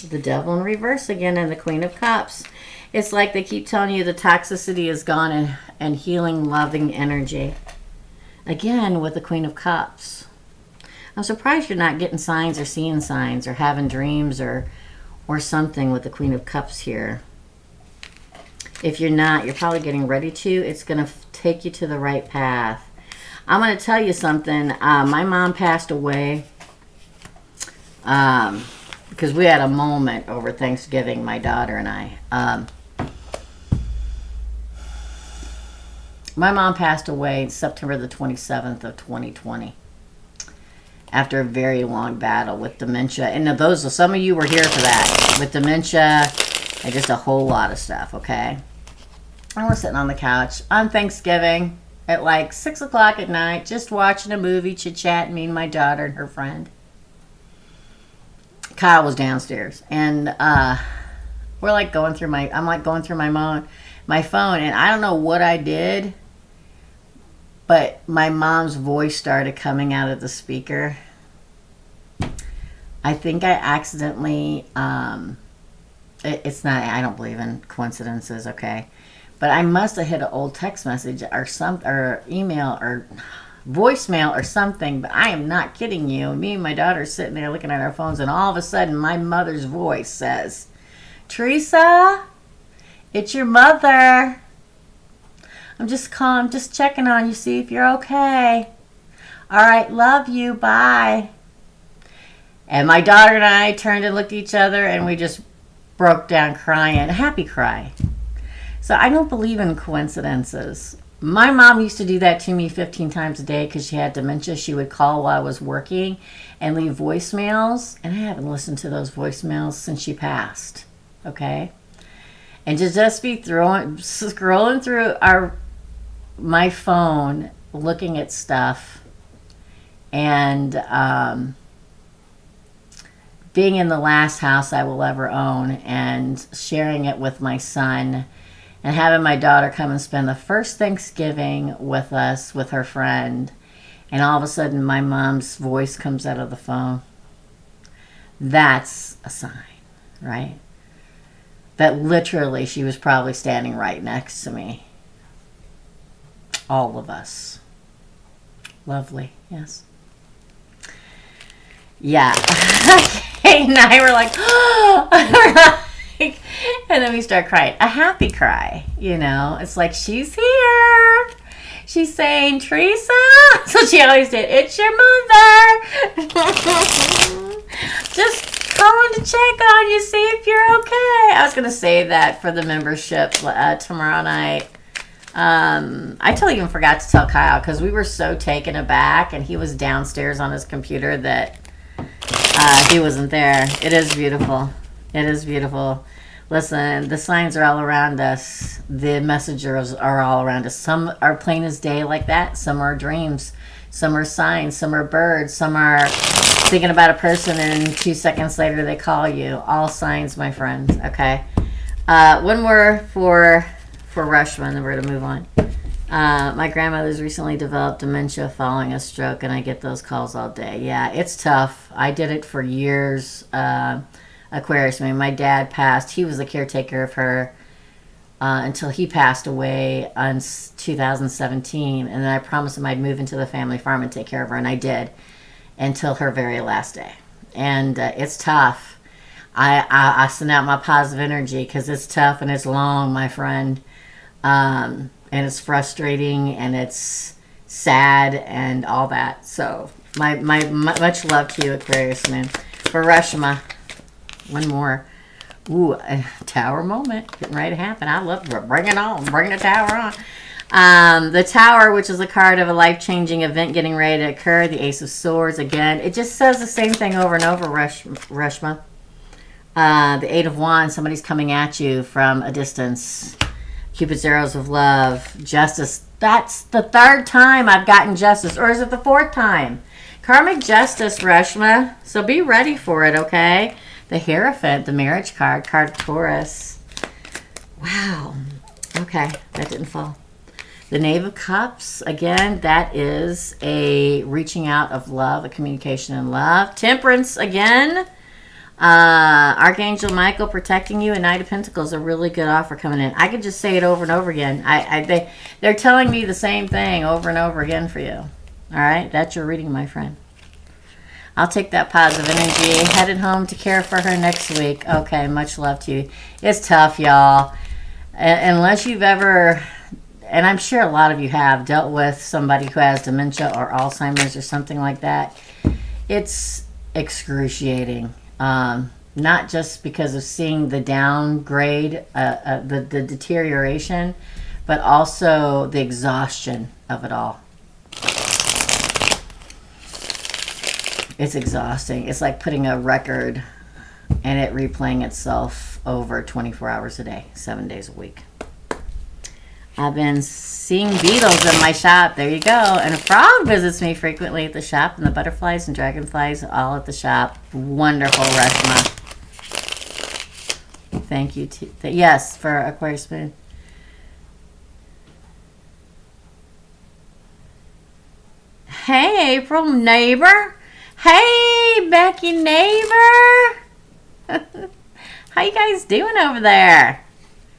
The Devil in reverse again, and the Queen of Cups. It's like they keep telling you the toxicity is gone and healing, loving energy. Again, with the Queen of Cups. I'm surprised you're not getting signs or seeing signs or having dreams or something with the Queen of Cups here. If you're not, you're probably getting ready to. It's going to take you to the right path. I'm going to tell you something. My mom passed away because we had a moment over Thanksgiving, my daughter and I. My mom passed away September the 27th of 2020 after a very long battle with dementia. And some of you were here for that, with dementia and just a whole lot of stuff, okay? And we're sitting on the couch on Thanksgiving at like 6 o'clock at night, just watching a movie, chit-chatting, me and my daughter and her friend. Kyle was downstairs, and we're like going through my phone, and I don't know what I did, but my mom's voice started coming out of the speaker. I think I accidentally, it's not, I don't believe in coincidences, okay? But I must have hit an old text message or email or voicemail or something, but I am not kidding you. Me and my daughter are sitting there looking at our phones, and all of a sudden my mother's voice says, "Teresa, it's your mother. I'm just calm, just checking on you, see if you're okay. All right, love you, bye." And my daughter and I turned and looked at each other, and we just broke down crying, a happy cry. So I don't believe in coincidences. My mom used to do that to me 15 times a day because she had dementia. She would call while I was working and leave voicemails, and I haven't listened to those voicemails since she passed, okay? And to just be scrolling through my phone, looking at stuff, and being in the last house I will ever own and sharing it with my son, and having my daughter come and spend the first Thanksgiving with us, with her friend, and all of a sudden my mom's voice comes out of the phone. That's a sign, right? That literally she was probably standing right next to me. All of us. Lovely, yes. Yeah. Kate and I were like, and then we start crying. A happy cry, you know. It's like, she's here. She's saying, "Teresa." So she always did, "It's your mother." Just calling to check on you, see if you're okay. I was going to say that for the membership tomorrow night. I totally even forgot to tell Kyle because we were so taken aback, and he was downstairs on his computer that he wasn't there. It is beautiful. It is beautiful. Listen, the signs are all around us. The messengers are all around us. Some are plain as day like that. Some are dreams. Some are signs. Some are birds. Some are thinking about a person, and 2 seconds later they call you. All signs, my friends. Okay. One more for Reshma, and then we're going to move on. My grandmother's recently developed dementia following a stroke, and I get those calls all day. Yeah, it's tough. I did it for years. Aquarius, I mean, my dad passed. He was the caretaker of her until he passed away in 2017. And then I promised him I'd move into the family farm and take care of her, and I did until her very last day. And it's tough. I send out my positive energy because it's tough and it's long, my friend. And it's frustrating and it's sad and all that. So my much love to you, Aquarius, man. For Reshma, one more. Ooh, a tower moment. Getting ready to happen. I love it. Bring it on. Bring the tower on. The Tower, which is a card of a life-changing event getting ready to occur. The Ace of Swords, again. It just says the same thing over and over, Reshma. The Eight of Wands, somebody's coming at you from a distance. Cupid's arrows of love. Justice. That's the third time I've gotten justice. Or is it the fourth time? Karmic justice, Reshma. So be ready for it, okay? The Hierophant, the marriage card of Taurus. Wow. Okay, that didn't fall. The Knave of Cups, again, that is a reaching out of love, a communication in love. Temperance, again. Archangel Michael protecting you, and Knight of Pentacles, a really good offer coming in. I could just say it over and over again. They're telling me the same thing over and over again for you. All right, that's your reading, my friend. I'll take that positive energy. Headed home to care for her next week. Okay, much love to you. It's tough, y'all. Unless you've ever, and I'm sure a lot of you have, dealt with somebody who has dementia or Alzheimer's or something like that. It's excruciating. Not just because of seeing the downgrade, the deterioration, but also the exhaustion of it all. It's exhausting. It's like putting a record and it replaying itself over 24 hours a day, 7 days a week. I've been seeing beetles in my shop. There you go. And a frog visits me frequently at the shop, and the butterflies and dragonflies all at the shop. Wonderful, Reshma. Thank you. Yes, for Aquarius Spoon. Hey, April, neighbor. Hey, Becky, neighbor. How you guys doing over there?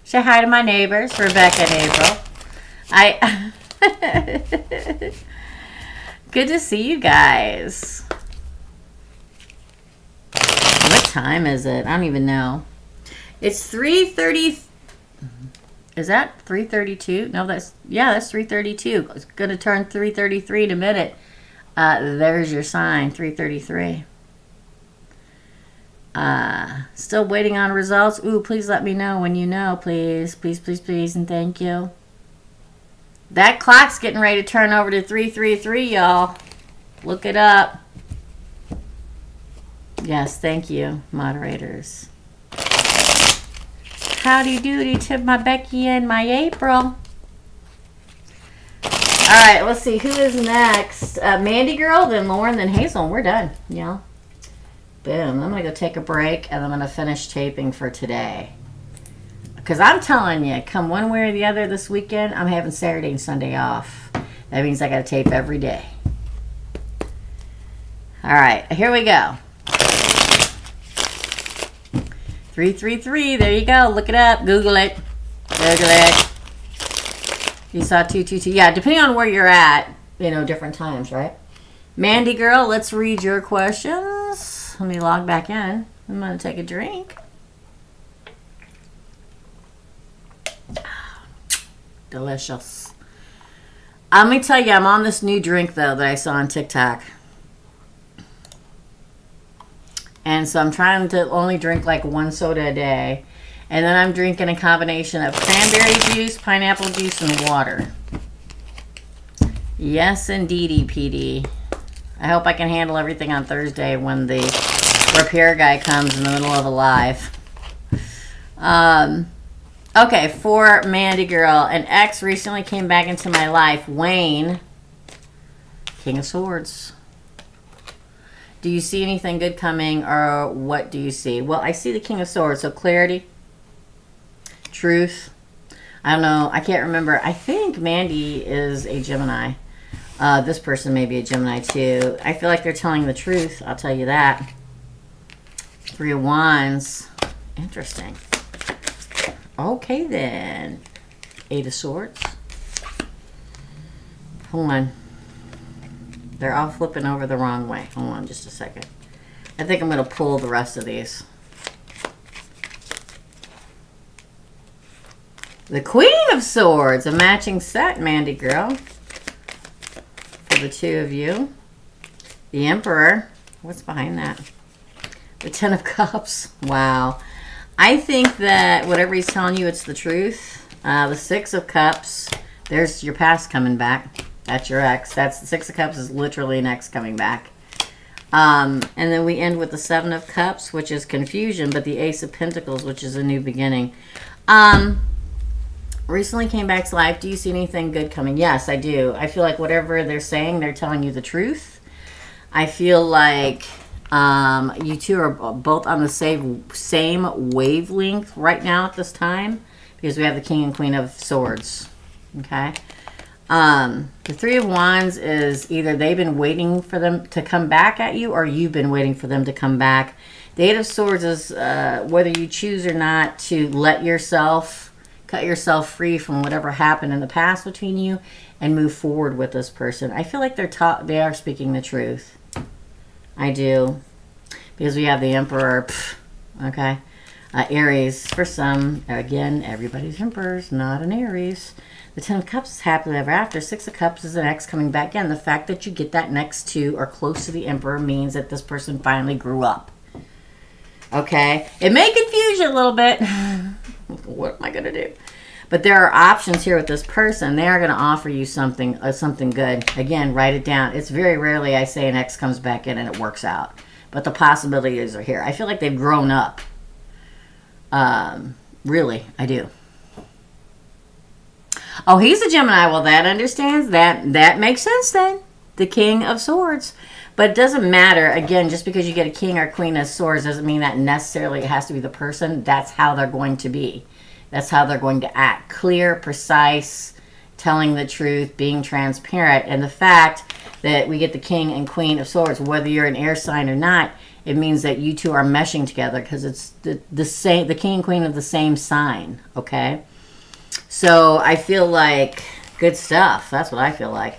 Say hi to my neighbors, Rebecca and April. Good to see you guys. What time is it? I don't even know. It's 3:30. Is that 3:32? No, that's 3:32. It's going to turn 3:33 in a minute. There's your sign, 3:33. Still waiting on results. Ooh, please let me know when you know, please. Please, please, please, and thank you. That clock's getting ready to turn over to 3:33, y'all. Look it up. Yes, thank you, moderators. Howdy doody to my Becky and my April. All right, let's see. Who is next? Mandy Girl, then Lauren, then Hazel. We're done, y'all. Boom. I'm going to go take a break, and I'm going to finish taping for today. Because I'm telling you, come one way or the other this weekend, I'm having Saturday and Sunday off. That means I got to tape every day. All right, here we go. 333, there you go. Look it up. Google it. Google it. You saw 222. Yeah, depending on where you're at, you know, different times, right? Mandy Girl, let's read your questions. Let me log back in. I'm going to take a drink. Delicious. Let me tell you, I'm on this new drink, though, that I saw on TikTok. And so I'm trying to only drink like one soda a day. And then I'm drinking a combination of cranberry juice, pineapple juice, and water. Yes, indeedy, PD. I hope I can handle everything on Thursday when the repair guy comes in the middle of a live. Okay, for Mandy Girl. An ex recently came back into my life. Wayne. King of Swords. Do you see anything good coming, or what do you see? Well, I see the King of Swords, so clarity, truth. I don't know. I can't remember. I think Mandy is a Gemini. This person may be a Gemini too. I feel like they're telling the truth. I'll tell you that. 3 of Wands. Interesting. Okay then. 8 of Swords. Hold on. They're all flipping over the wrong way. Hold on just a second. I think I'm going to pull the rest of these. The Queen of Swords. A matching set, Mandy girl. For the 2 of you. The Emperor. What's behind that? The 10 of Cups. Wow. I think that whatever he's telling you, it's the truth. The 6 of Cups. There's your past coming back. That's your ex. That's the 6 of Cups is literally an ex coming back. And then we end with the 7 of Cups, which is confusion, but the Ace of Pentacles, which is a new beginning. Recently came back to life. Do you see anything good coming? Yes, I do. I feel like whatever they're saying, they're telling you the truth. I feel like you two are both on the same wavelength right now at this time, because we have the King and Queen of Swords. Okay. The 3 of Wands is either they've been waiting for them to come back at you, or you've been waiting for them to come back. The 8 of Swords is whether you choose or not to let yourself cut yourself free from whatever happened in the past between you and move forward with this person. I feel like they are speaking the truth. I do. Because we have the Emperor. Okay. Aries. For some, again, everybody's Emperor's not an Aries. The 10 of Cups is happily ever after. 6 of Cups is an ex coming back in. The fact that you get that next to or close to the Emperor means that this person finally grew up. Okay? It may confuse you a little bit. What am I going to do? But there are options here with this person. They are going to offer you something good. Again, write it down. It's very rarely I say an ex comes back in and it works out. But the possibilities are here. I feel like they've grown up. Really, I do. Oh, he's a Gemini. Well, that understands that. That makes sense then. The King of Swords. But it doesn't matter. Again, just because you get a King or Queen of Swords doesn't mean that necessarily it has to be the person. That's how they're going to be. That's how they're going to act. Clear, precise, telling the truth, being transparent. And the fact that we get the King and Queen of Swords, whether you're an air sign or not, it means that you two are meshing together because it's the King and Queen of the same sign. Okay? So I feel like good stuff. That's what I feel like.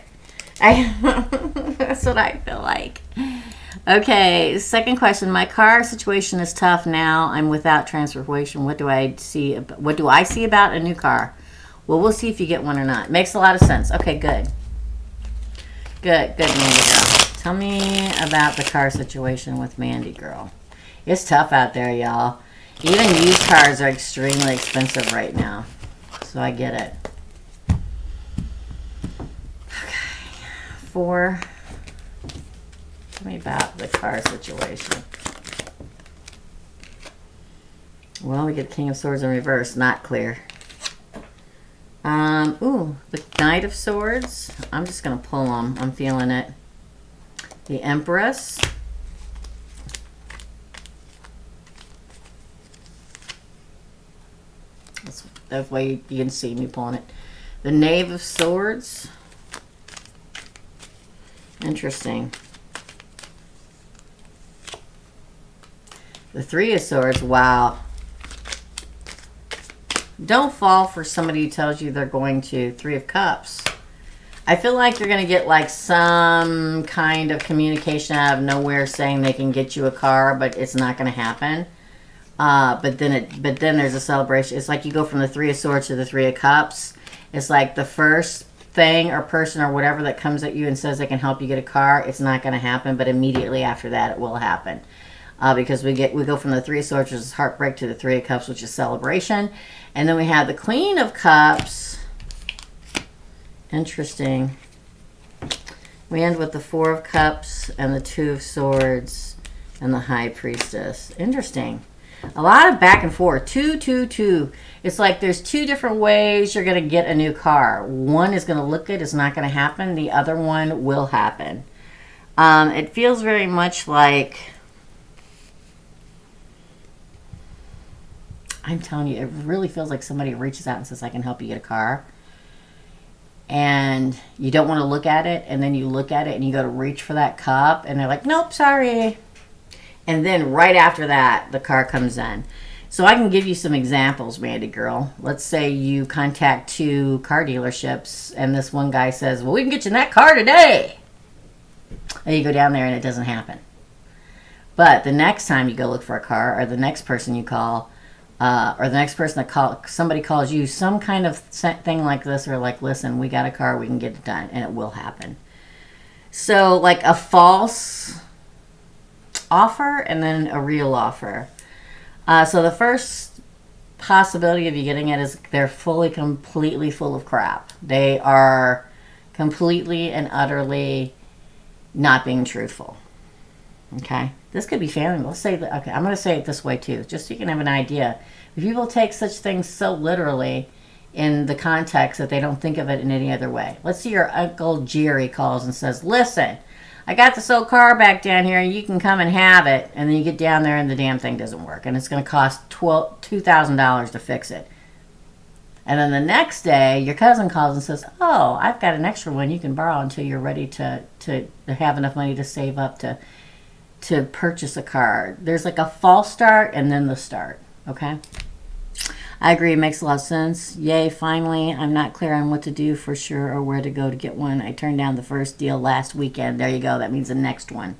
That's what I feel like. Okay, second question. My car situation is tough now. I'm without transportation. What do I see about a new car? Well, we'll see if you get one or not. Makes a lot of sense. Okay, good. Good, Mandy girl. Tell me about the car situation with Mandy girl. It's tough out there, y'all. Even used cars are extremely expensive right now. So I get it. Okay. 4. Tell me about the car situation. Well, we get King of Swords in reverse. Not clear. Ooh, the Knight of Swords. I'm just going to pull them. I'm feeling it. The Empress. That way you can see me pulling it. The Knave of Swords. Interesting. The 3 of Swords. Wow. Don't fall for somebody who tells you they're going to. 3 of Cups. I feel like you're going to get like some kind of communication out of nowhere saying they can get you a car, but it's not going to happen. But then there's a celebration. It's like you go from the 3 of Swords to the 3 of Cups. It's like the first thing or person or whatever that comes at you and says they can help you get a car, it's not going to happen, but immediately after that it will happen. Because we go from the 3 of Swords, which is heartbreak, to the 3 of Cups, which is celebration. And then we have the Queen of Cups. Interesting. We end with the 4 of Cups and the 2 of Swords and the High Priestess. Interesting. A lot of back and forth. 2, 2, 2. It's like there's 2 different ways you're going to get a new car. One is going to look good. It's not going to happen. The other one will happen. It feels very much like... I'm telling you, it really feels like somebody reaches out and says, I can help you get a car. And you don't want to look at it, and then you look at it and you go to reach for that cup, and they're like, nope, sorry. And then right after that, the car comes in. So I can give you some examples, Mandy girl. Let's say you contact 2 car dealerships, and this one guy says, well, we can get you in that car today. And you go down there and it doesn't happen. But the next time you go look for a car, or the next person you call, or the next person that somebody calls you, some kind of thing like this, or like, listen, we got a car, we can get it done, and it will happen. So like a false offer and then a real offer. So the first possibility of you getting it is they're completely full of crap. They are completely and utterly not being truthful. Okay? This could be family. Let's say that, okay, I'm going to say it this way too, just so you can have an idea. If people take such things so literally in the context that they don't think of it in any other way. Let's see your Uncle Jerry calls and says, listen, I got this old car back down here, and you can come and have it. And then you get down there and the damn thing doesn't work. And it's going to cost $2,000 to fix it. And then the next day, your cousin calls and says, oh, I've got an extra one you can borrow until you're ready to have enough money to save up to purchase a car. There's like a false start and then the start. Okay? I agree. It makes a lot of sense. Yay, finally. I'm not clear on what to do for sure or where to go to get one. I turned down the first deal last weekend. There you go. That means the next one.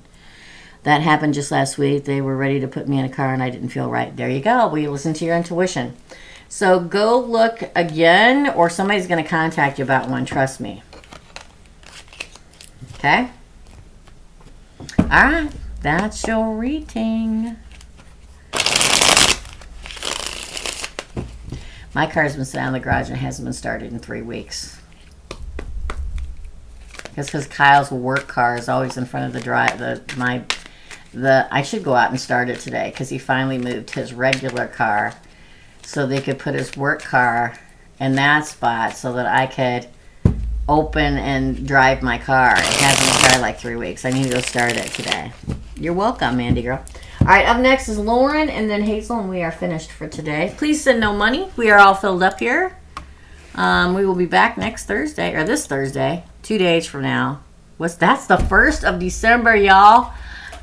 That happened just last week. They were ready to put me in a car and I didn't feel right. There you go. We listen to your intuition. So go look again, or somebody's going to contact you about one. Trust me. Okay? All right. That's your reading. My car's been sitting in the garage and it hasn't been started in 3 weeks. It's because Kyle's work car is always in front of the drive. I should go out and start it today because he finally moved his regular car so they could put his work car in that spot so that I could open and drive my car. It hasn't been started like 3 weeks. I need to go start it today. You're welcome, Mandy girl. All right, up next is Lauren and then Hazel, and we are finished for today. Please send no money. We are all filled up here. We will be back next Thursday, or this Thursday, 2 days from now. That's the 1st of December, y'all.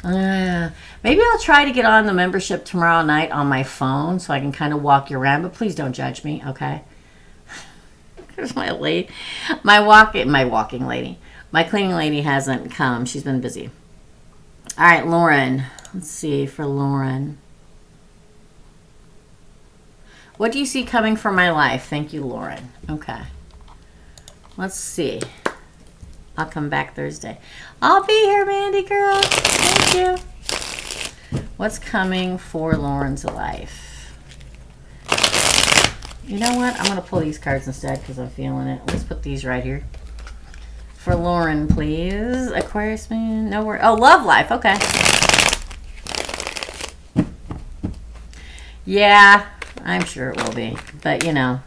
Maybe I'll try to get on the membership tomorrow night on my phone so I can kind of walk you around, but please don't judge me, okay? There's my lady. My walking lady. My cleaning lady hasn't come. She's been busy. All right, Lauren. Let's see for Lauren. What do you see coming for my life? Thank you, Lauren. Okay. Let's see. I'll come back Thursday. I'll be here, Mandy girl. Thank you. What's coming for Lauren's life? You know what? I'm going to pull these cards instead because I'm feeling it. Let's put these right here. For Lauren, please. Aquarius man. No word. Oh, love life. Okay. Yeah, I'm sure it will be. But, you know.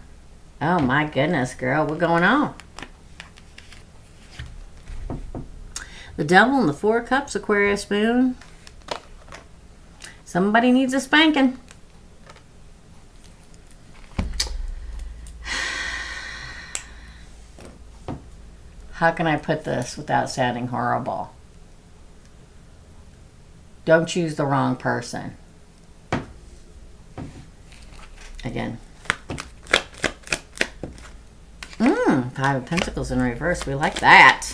Oh, my goodness, girl. What's going on? The Devil and the 4 Cups, Aquarius moon. Somebody needs a spanking. How can I put this without sounding horrible? Don't choose the wrong person. Again. 5 of Pentacles in reverse. We like that.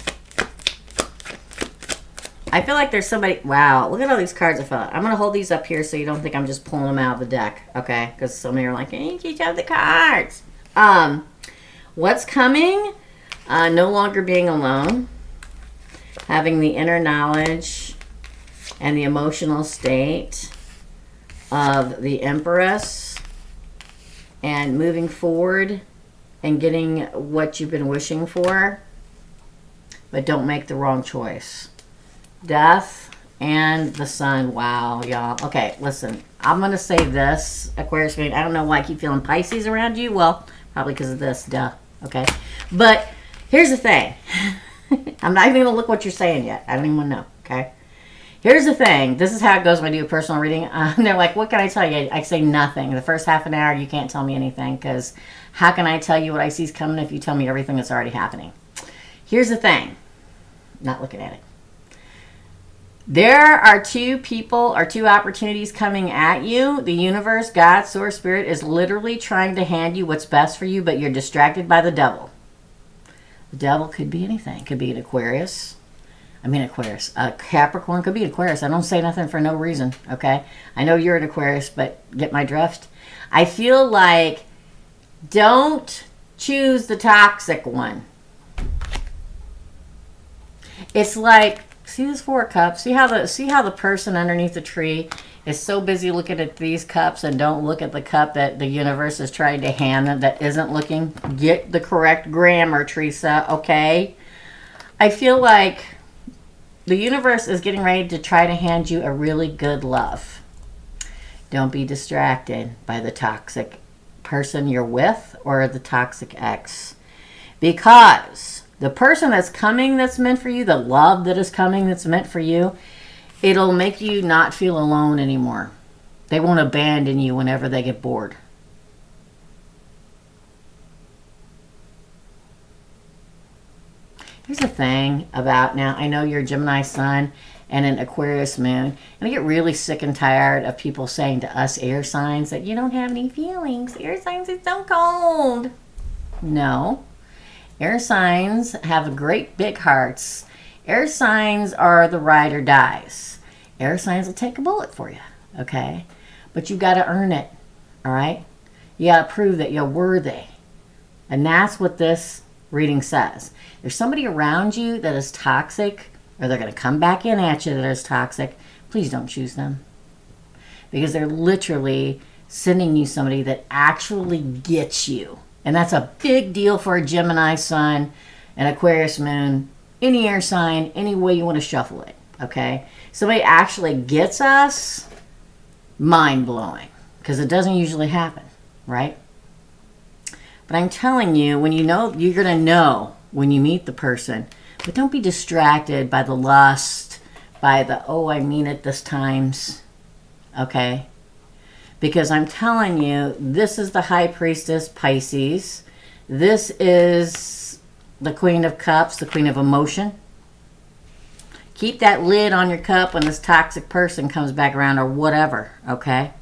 I feel like there's somebody... Wow, look at all these cards I felt. I'm going to hold these up here so you don't think I'm just pulling them out of the deck. Okay? Because some of you are like, hey, you have the cards. What's coming? No longer being alone. Having the inner knowledge and the emotional state of the Empress. And moving forward and getting what you've been wishing for. But don't make the wrong choice. Death and the Sun. Wow, y'all. Okay, listen. I'm going to say this, Aquarius moon. I don't know why I keep feeling Pisces around you. Well, probably because of this. Duh. Okay. But here's the thing. I'm not even going to look what you're saying yet. I don't even want to know. Okay. Here's the thing. This is how it goes when I do a personal reading. They're like, what can I tell you? I say nothing. The first half an hour, you can't tell me anything, because how can I tell you what I see is coming if you tell me everything that's already happening? Here's the thing. Not looking at it. There are two people or two opportunities coming at you. The universe, God, source, spirit is literally trying to hand you what's best for you, but you're distracted by the devil. The devil could be anything. It could be an Aquarius. A Capricorn. Could be Aquarius. I don't say nothing for no reason, okay? I know you're an Aquarius, but get my drift. I feel like don't choose the toxic one. It's like, see this 4 of Cups? See how the person underneath the tree is so busy looking at these cups and don't look at the cup that the universe is trying to hand them that isn't looking? Get the correct grammar, Teresa, okay? I feel like the universe is getting ready to try to hand you a really good love. Don't be distracted by the toxic person you're with or the toxic ex. Because the person that's coming that's meant for you, the love that is coming that's meant for you, it'll make you not feel alone anymore. They won't abandon you whenever they get bored. Here's the thing about, now I know you're a Gemini sun and an Aquarius moon, and I get really sick and tired of people saying to us air signs that you don't have any feelings. Air signs are so cold. No. Air signs have great big hearts. Air signs are the ride or dies. Air signs will take a bullet for you, okay? But you got to earn it, all right? You got to prove that you're worthy. And that's what this reading says. There's somebody around you that is toxic, or they're going to come back in at you that is toxic. Please don't choose them. Because they're literally sending you somebody that actually gets you. And that's a big deal for a Gemini sun, an Aquarius moon, any air sign, any way you want to shuffle it, okay? Somebody actually gets us, mind-blowing, because it doesn't usually happen, right? But I'm telling you, when you know, you're going to know when you meet the person. But don't be distracted by the lust, by the, oh, I mean it this times, okay? Because I'm telling you, this is the High Priestess, Pisces. This is the Queen of Cups, the Queen of Emotion. Keep that lid on your cup when this toxic person comes back around or whatever, okay?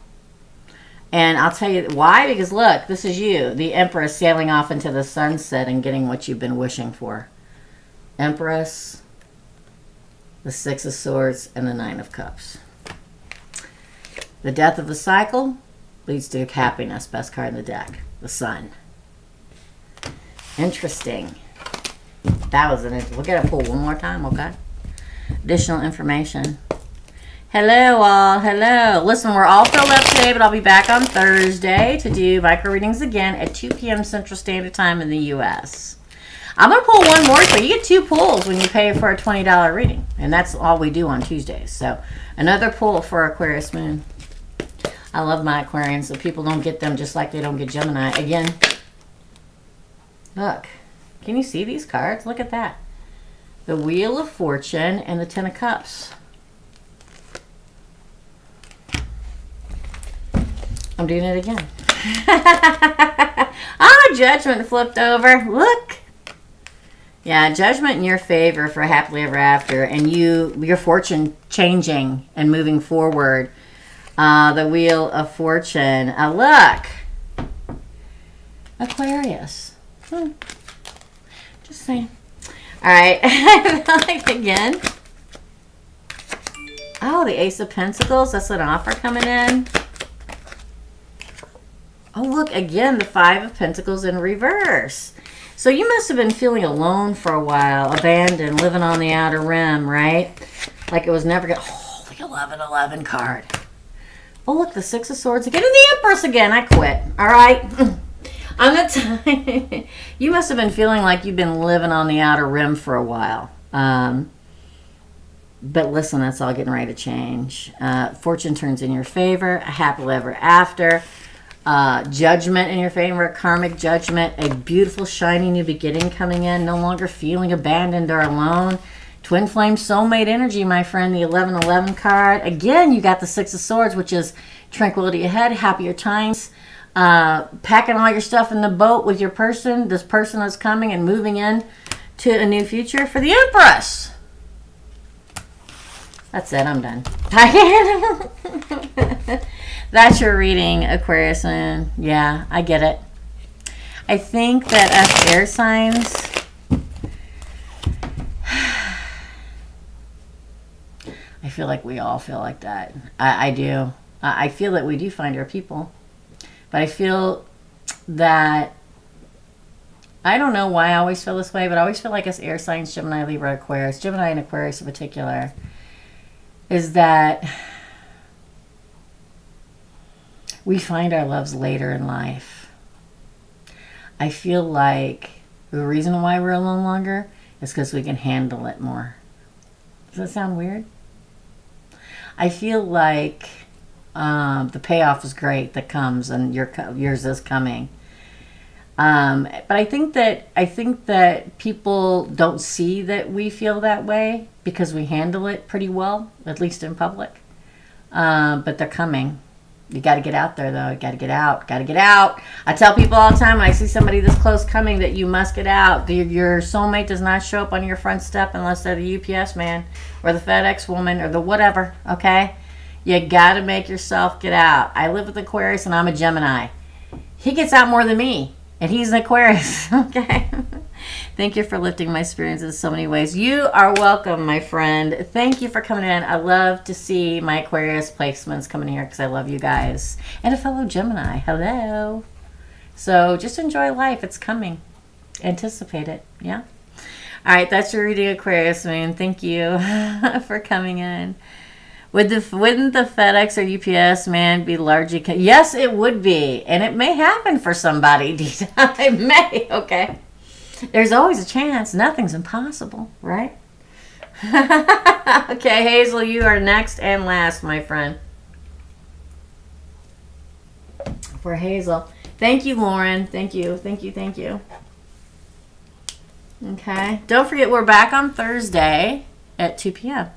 And I'll tell you why. Because look, this is you, the Empress, sailing off into the sunset and getting what you've been wishing for. Empress, the 6 of Swords, and the 9 of Cups. The death of the cycle leads to happiness. Best card in the deck. The Sun. Interesting. That was an interesting. We'll get a pull one more time, okay? Additional information. Hello, all. Hello. Listen, we're all filled up today, but I'll be back on Thursday to do micro readings again at 2 p.m. Central Standard Time in the U.S. I'm going to pull one more. So you get 2 pulls when you pay for a $20 reading. And that's all we do on Tuesdays. So another pull for Aquarius Moon. I love my Aquarians, so people don't get them just like they don't get Gemini. Again, look. Can you see these cards? Look at that. The Wheel of Fortune and the 10 of Cups. I'm doing it again. Judgment flipped over. Look. Yeah, judgment in your favor for happily ever after. And your fortune changing and moving forward. The Wheel of Fortune. Look. Aquarius. Just saying. All right. Like again. Oh, the Ace of Pentacles. That's an offer coming in. Oh, look, again, the 5 of Pentacles in reverse. So you must have been feeling alone for a while, abandoned, living on the outer rim, right? Like it was never going to... Oh, the 11-11 card. Oh, look, the 6 of Swords again. And the Empress again. I quit. All right? I'm going to... You must have been feeling like you've been living on the outer rim for a while. But listen, that's all getting ready to change. Fortune turns in your favor. A happily ever after. Judgment in your favor, karmic judgment, a beautiful shiny new beginning coming in, no longer feeling abandoned or alone. Twin flame soulmate energy, my friend. The 1111 card. Again, you got the Six of Swords, which is tranquility ahead, happier times. Packing all your stuff in the boat with your person. This person that's coming and moving in to a new future. For the Empress. That's it. I'm done. That's your reading, Aquarius. And yeah, I get it. I think that us air signs, I feel like we all feel like that. I do. I feel that we do find our people. But I feel that, I don't know why I always feel this way, but I always feel like us air signs, Gemini, Libra, Aquarius, Gemini and Aquarius in particular, is that we find our loves later in life. I feel like the reason why we're alone longer is because we can handle it more. Does that sound weird? I feel like the payoff is great that comes, and yours is coming. But I think that people don't see that we feel that way because we handle it pretty well, at least in public. But they're coming. You got to get out there, though. You got to get out. Got to get out. I tell people all the time when I see somebody this close coming that you must get out. Your soulmate does not show up on your front step unless they're the UPS man or the FedEx woman or the whatever, okay? You got to make yourself get out. I live with Aquarius and I'm a Gemini. He gets out more than me, and he's an Aquarius, okay? Thank you for lifting my experience in so many ways. You are welcome, my friend. Thank you for coming in. I love to see my Aquarius placements coming here because I love you guys. And a fellow Gemini. Hello. So just enjoy life. It's coming. Anticipate it. Yeah? All right. That's your reading, Aquarius, man. Thank you for coming in. Wouldn't the FedEx or UPS man be largely... Yes, it would be. And it may happen for somebody. It may. Okay. There's always a chance. Nothing's impossible, right? Okay, Hazel, you are next and last, my friend. For Hazel. Thank you, Lauren. Thank you. Thank you. Thank you. Okay. Don't forget, we're back on Thursday at 2 p.m.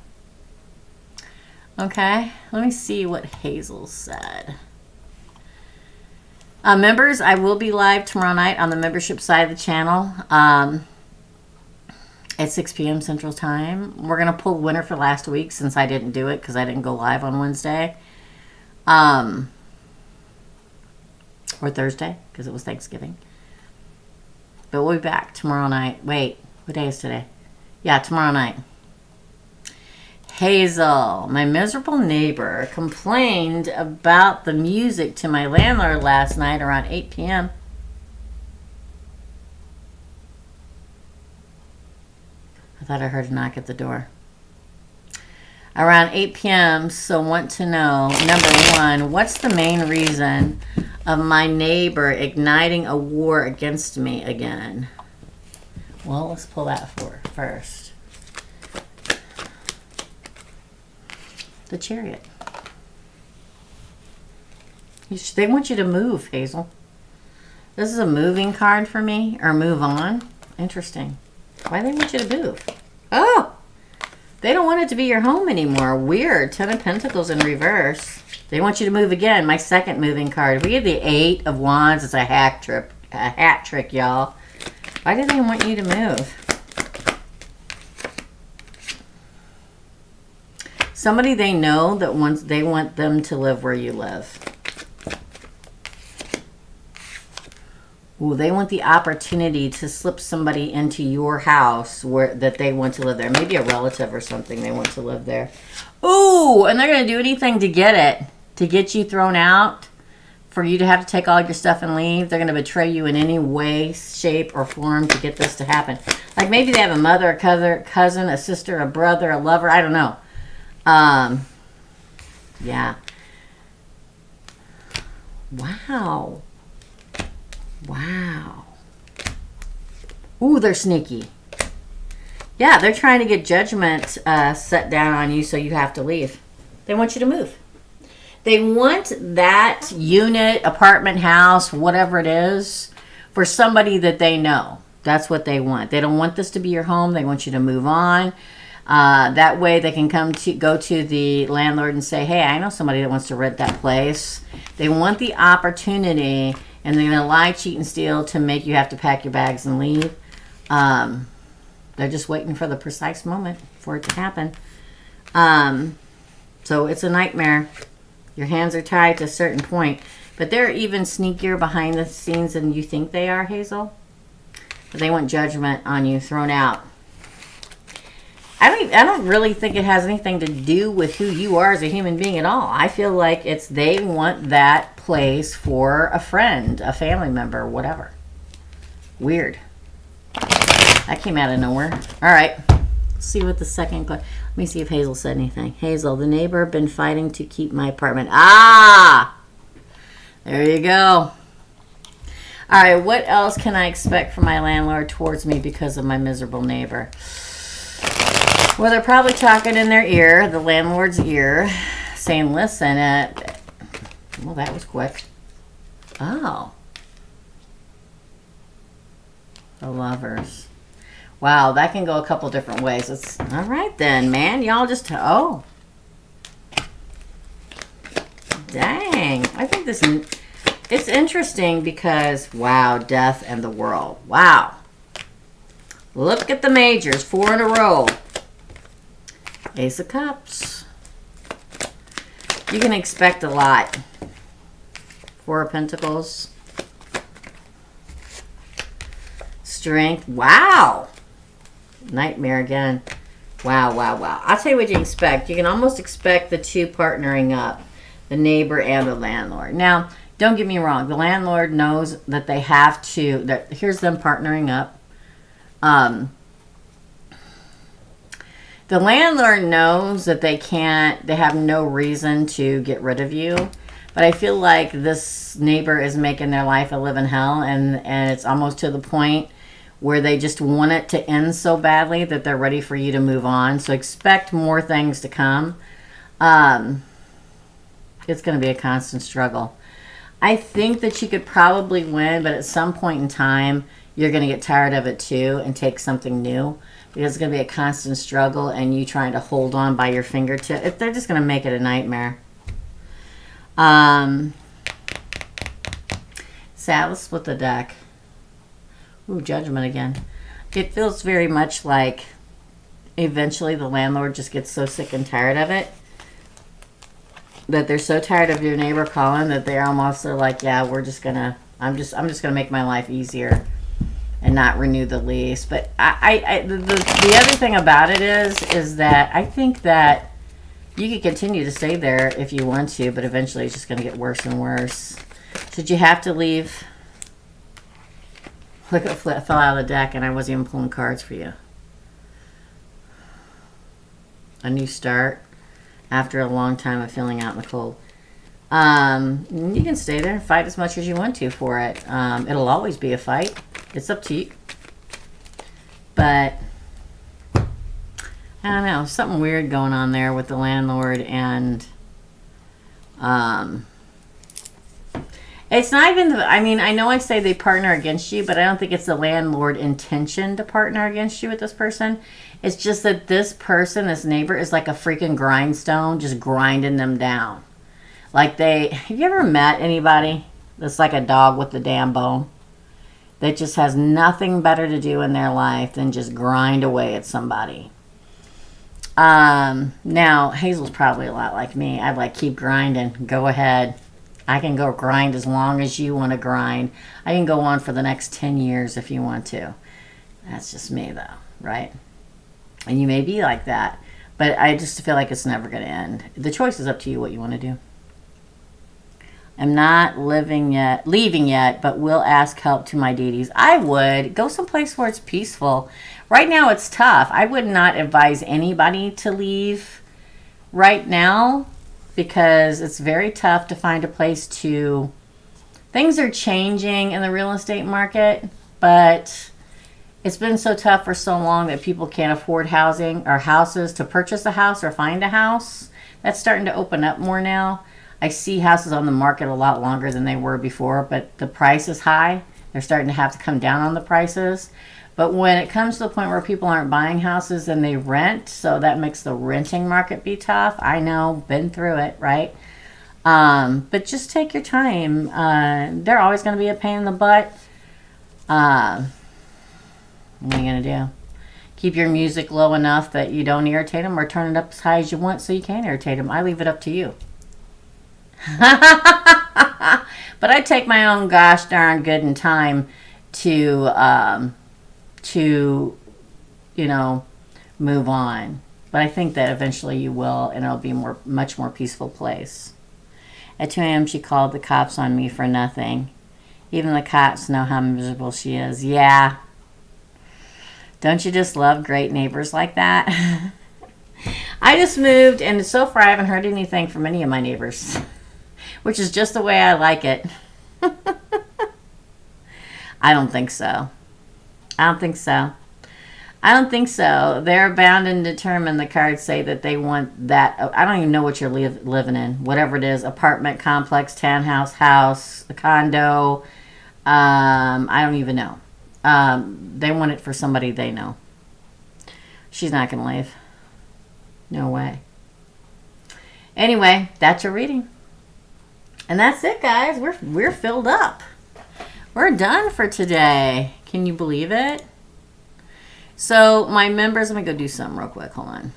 Okay. Let me see what Hazel said. Members, I will be live tomorrow night on the membership side of the channel at 6 p.m. Central Time. We're going to pull winner for last week since I didn't do it because I didn't go live on Wednesday. Or Thursday because it was Thanksgiving. But we'll be back tomorrow night. Wait, what day is today? Yeah, tomorrow night. Hazel, my miserable neighbor, complained about the music to my landlord last night around 8 p.m. I thought I heard a knock at the door. Around 8 p.m., so want to know, number one, what's the main reason of my neighbor igniting a war against me again? Well, let's pull that first. The Chariot. They want you to move, Hazel. This is a moving card for me, or move on. Interesting. Why do they want you to move? Oh! They don't want it to be your home anymore. Weird. 10 of Pentacles in reverse. They want you to move again. My second moving card. We have the 8 of Wands. It's a hat trick, y'all. Why do they want you to move? Somebody they know that wants, they want them to live where you live. Ooh, they want the opportunity to slip somebody into your house that they want to live there. Maybe a relative or something they want to live there. Ooh, and they're going to do anything to get it. To get you thrown out. For you to have to take all your stuff and leave. They're going to betray you in any way, shape, or form to get this to happen. Like maybe they have a mother, a cousin, a sister, a brother, a lover. I don't know. Yeah. Wow. Wow. Ooh, they're sneaky. Yeah, they're trying to get judgment set down on you so you have to leave. They want you to move. They want that unit, apartment, house, whatever it is, for somebody that they know. That's what they want. They don't want this to be your home. They want you to move on. That way they can go to the landlord and say, hey, I know somebody that wants to rent that place. They want the opportunity, and they're going to lie, cheat, and steal to make you have to pack your bags and leave. They're just waiting for the precise moment for it to happen. So it's a nightmare. Your hands are tied to a certain point. But they're even sneakier behind the scenes than you think they are, Hazel. But they want judgment on you thrown out. I don't really think it has anything to do with who you are as a human being at all. I feel like they want that place for a friend, a family member, whatever. Weird. That came out of nowhere. All right. Let's see what the second... Let me see if Hazel said anything. Hazel, the neighbor been fighting to keep my apartment. Ah! There you go. All right. What else can I expect from my landlord towards me because of my miserable neighbor? Well, they're probably talking in their ear, the landlord's ear, saying, listen, well, that was quick. Oh. The Lovers. Wow, that can go a couple different ways. It's all right then, man. Y'all just, oh. Dang. I think it's interesting because, wow, Death and the World. Wow. Look at the majors, 4 in a row. Ace of Cups. You can expect a lot. 4 of Pentacles. Strength. Wow. Nightmare again. Wow, wow, wow. I'll tell you what you expect. You can almost expect the two partnering up. The neighbor and the landlord. Now, don't get me wrong. The landlord knows that they have to. Here's them partnering up. The landlord knows that they have no reason to get rid of you. But I feel like this neighbor is making their life a living hell. And it's almost to the point where they just want it to end so badly that they're ready for you to move on. So expect more things to come. It's going to be a constant struggle. I think that you could probably win, but at some point in time, you're going to get tired of it too and take something new. Because it's going to be a constant struggle and you trying to hold on by your fingertip. They're just going to make it a nightmare. Sad, let's split the deck. Ooh, Judgment again. It feels very much like eventually the landlord just gets so sick and tired of it. That they're so tired of your neighbor calling that they almost are like, yeah, I'm just going to make my life easier. And not renew the lease. But the other thing about it is that I think that you can continue to stay there if you want to, but eventually it's just going to get worse and worse. Should you have to leave? Look, it fell out of the deck and I wasn't even pulling cards for you. A new start after a long time of feeling out in the cold. You can stay there and fight as much as you want to for it. It'll always be a fight. It's up to you. But I don't know, something weird going on there with the landlord and it's not even I know I say they partner against you, but I don't think it's the landlord intention to partner against you with this person. It's just that this person, this neighbor, is like a freaking grindstone, just grinding them down. Like have you ever met anybody that's like a dog with the damn bone? That just has nothing better to do in their life than just grind away at somebody. Now, Hazel's probably a lot like me. I'd like, keep grinding. Go ahead. I can go grind as long as you want to grind. I can go on for the next 10 years if you want to. That's just me, though, right? And you may be like that. But I just feel like it's never going to end. The choice is up to you what you want to do. I'm not leaving yet, but will ask help to my deities. I would. Go someplace where it's peaceful. Right now it's tough. I would not advise anybody to leave right now because it's very tough to find a place to... Things are changing in the real estate market, but it's been so tough for so long that people can't afford housing or houses to purchase a house or find a house. That's starting to open up more now. I see houses on the market a lot longer than they were before, but the price is high. They're starting to have to come down on the prices. But when it comes to the point where people aren't buying houses and they rent, so that makes the renting market be tough. I know, been through it, right? But just take your time. They're always going to be a pain in the butt. What are you going to do? Keep your music low enough that you don't irritate them, or turn it up as high as you want so you can irritate them. I leave it up to you. But I take my own gosh darn good and time to you know, move on. But I think that eventually you will, and it'll be much more peaceful place. At 2 a.m. she called the cops on me for nothing. Even the cops know how miserable she is. Yeah. Don't you just love great neighbors like that? I just moved, and so far I haven't heard anything from any of my neighbors, which is just the way I like it. I don't think so. I don't think so. I don't think so. They're bound and determined. The cards say that they want that. I don't even know what you're living in. Whatever it is, apartment complex, townhouse, house, a condo. I don't even know. They want it for somebody they know. She's not going to leave. No way. Anyway, that's your reading. And that's it, guys. We're filled up. We're done for today. Can you believe it? So my members, let me go do something real quick. Hold on.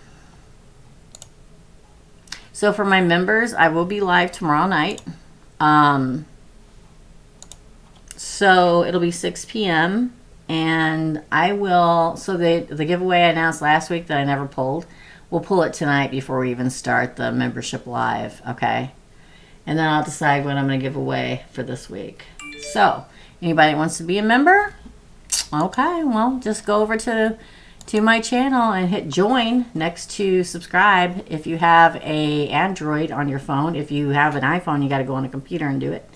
So for my members, I will be live tomorrow night. So it'll be 6 p.m. And I will, so the giveaway I announced last week that I never pulled, we'll pull it tonight before we even start the membership live, okay? And then I'll decide what I'm going to give away for this week. So, anybody that wants to be a member, okay, well, just go over to my channel and hit join next to subscribe if you have a Android on your phone. If you have an iPhone, you got to go on a computer and do it.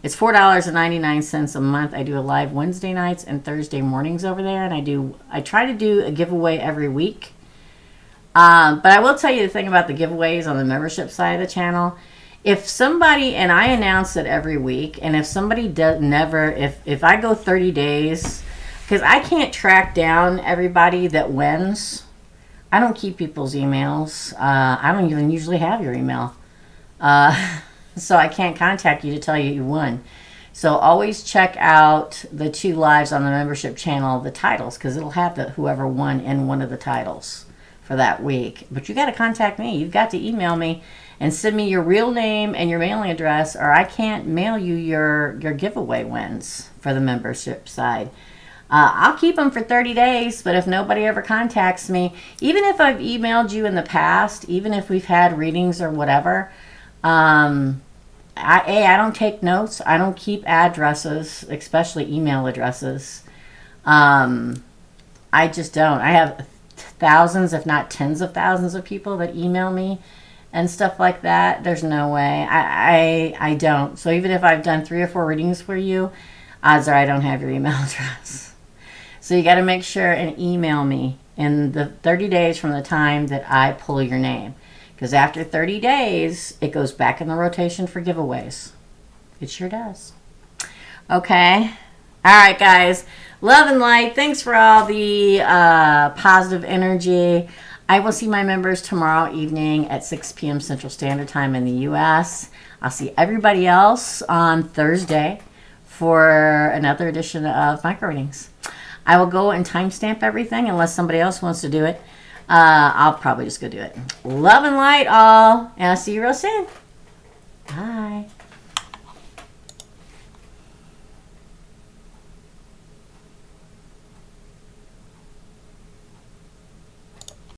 It's $4.99 a month. I do a live Wednesday nights and Thursday mornings over there, and I try to do a giveaway every week. But I will tell you the thing about the giveaways on the membership side of the channel. If somebody, and I announce it every week, and if somebody does never, if I go 30 days, because I can't track down everybody that wins. I don't keep people's emails. I don't even usually have your email. So I can't contact you to tell you you won. So always check out the 2 lives on the membership channel, the titles, because it'll have whoever won in one of the titles for that week. But you got to contact me. You've got to email me and send me your real name and your mailing address, or I can't mail you your giveaway wins for the membership side. I'll keep them for 30 days, but if nobody ever contacts me, even if I've emailed you in the past, even if we've had readings or whatever, I don't take notes. I don't keep addresses, especially email addresses. I just don't. I have thousands, if not tens of thousands of people that email me and stuff like that. There's no way. I don't. So even if I've done 3 or 4 readings for you, odds are I don't have your email address. So you got to make sure and email me in the 30 days from the time that I pull your name. Because after 30 days, it goes back in the rotation for giveaways. It sure does. Okay. All right, guys. Love and light. Thanks for all the positive energy. I will see my members tomorrow evening at 6 p.m. Central Standard Time in the U.S. I'll see everybody else on Thursday for another edition of Micro Readings. I will go and timestamp everything unless somebody else wants to do it. I'll probably just go do it. Love and light all, and I'll see you real soon. Bye.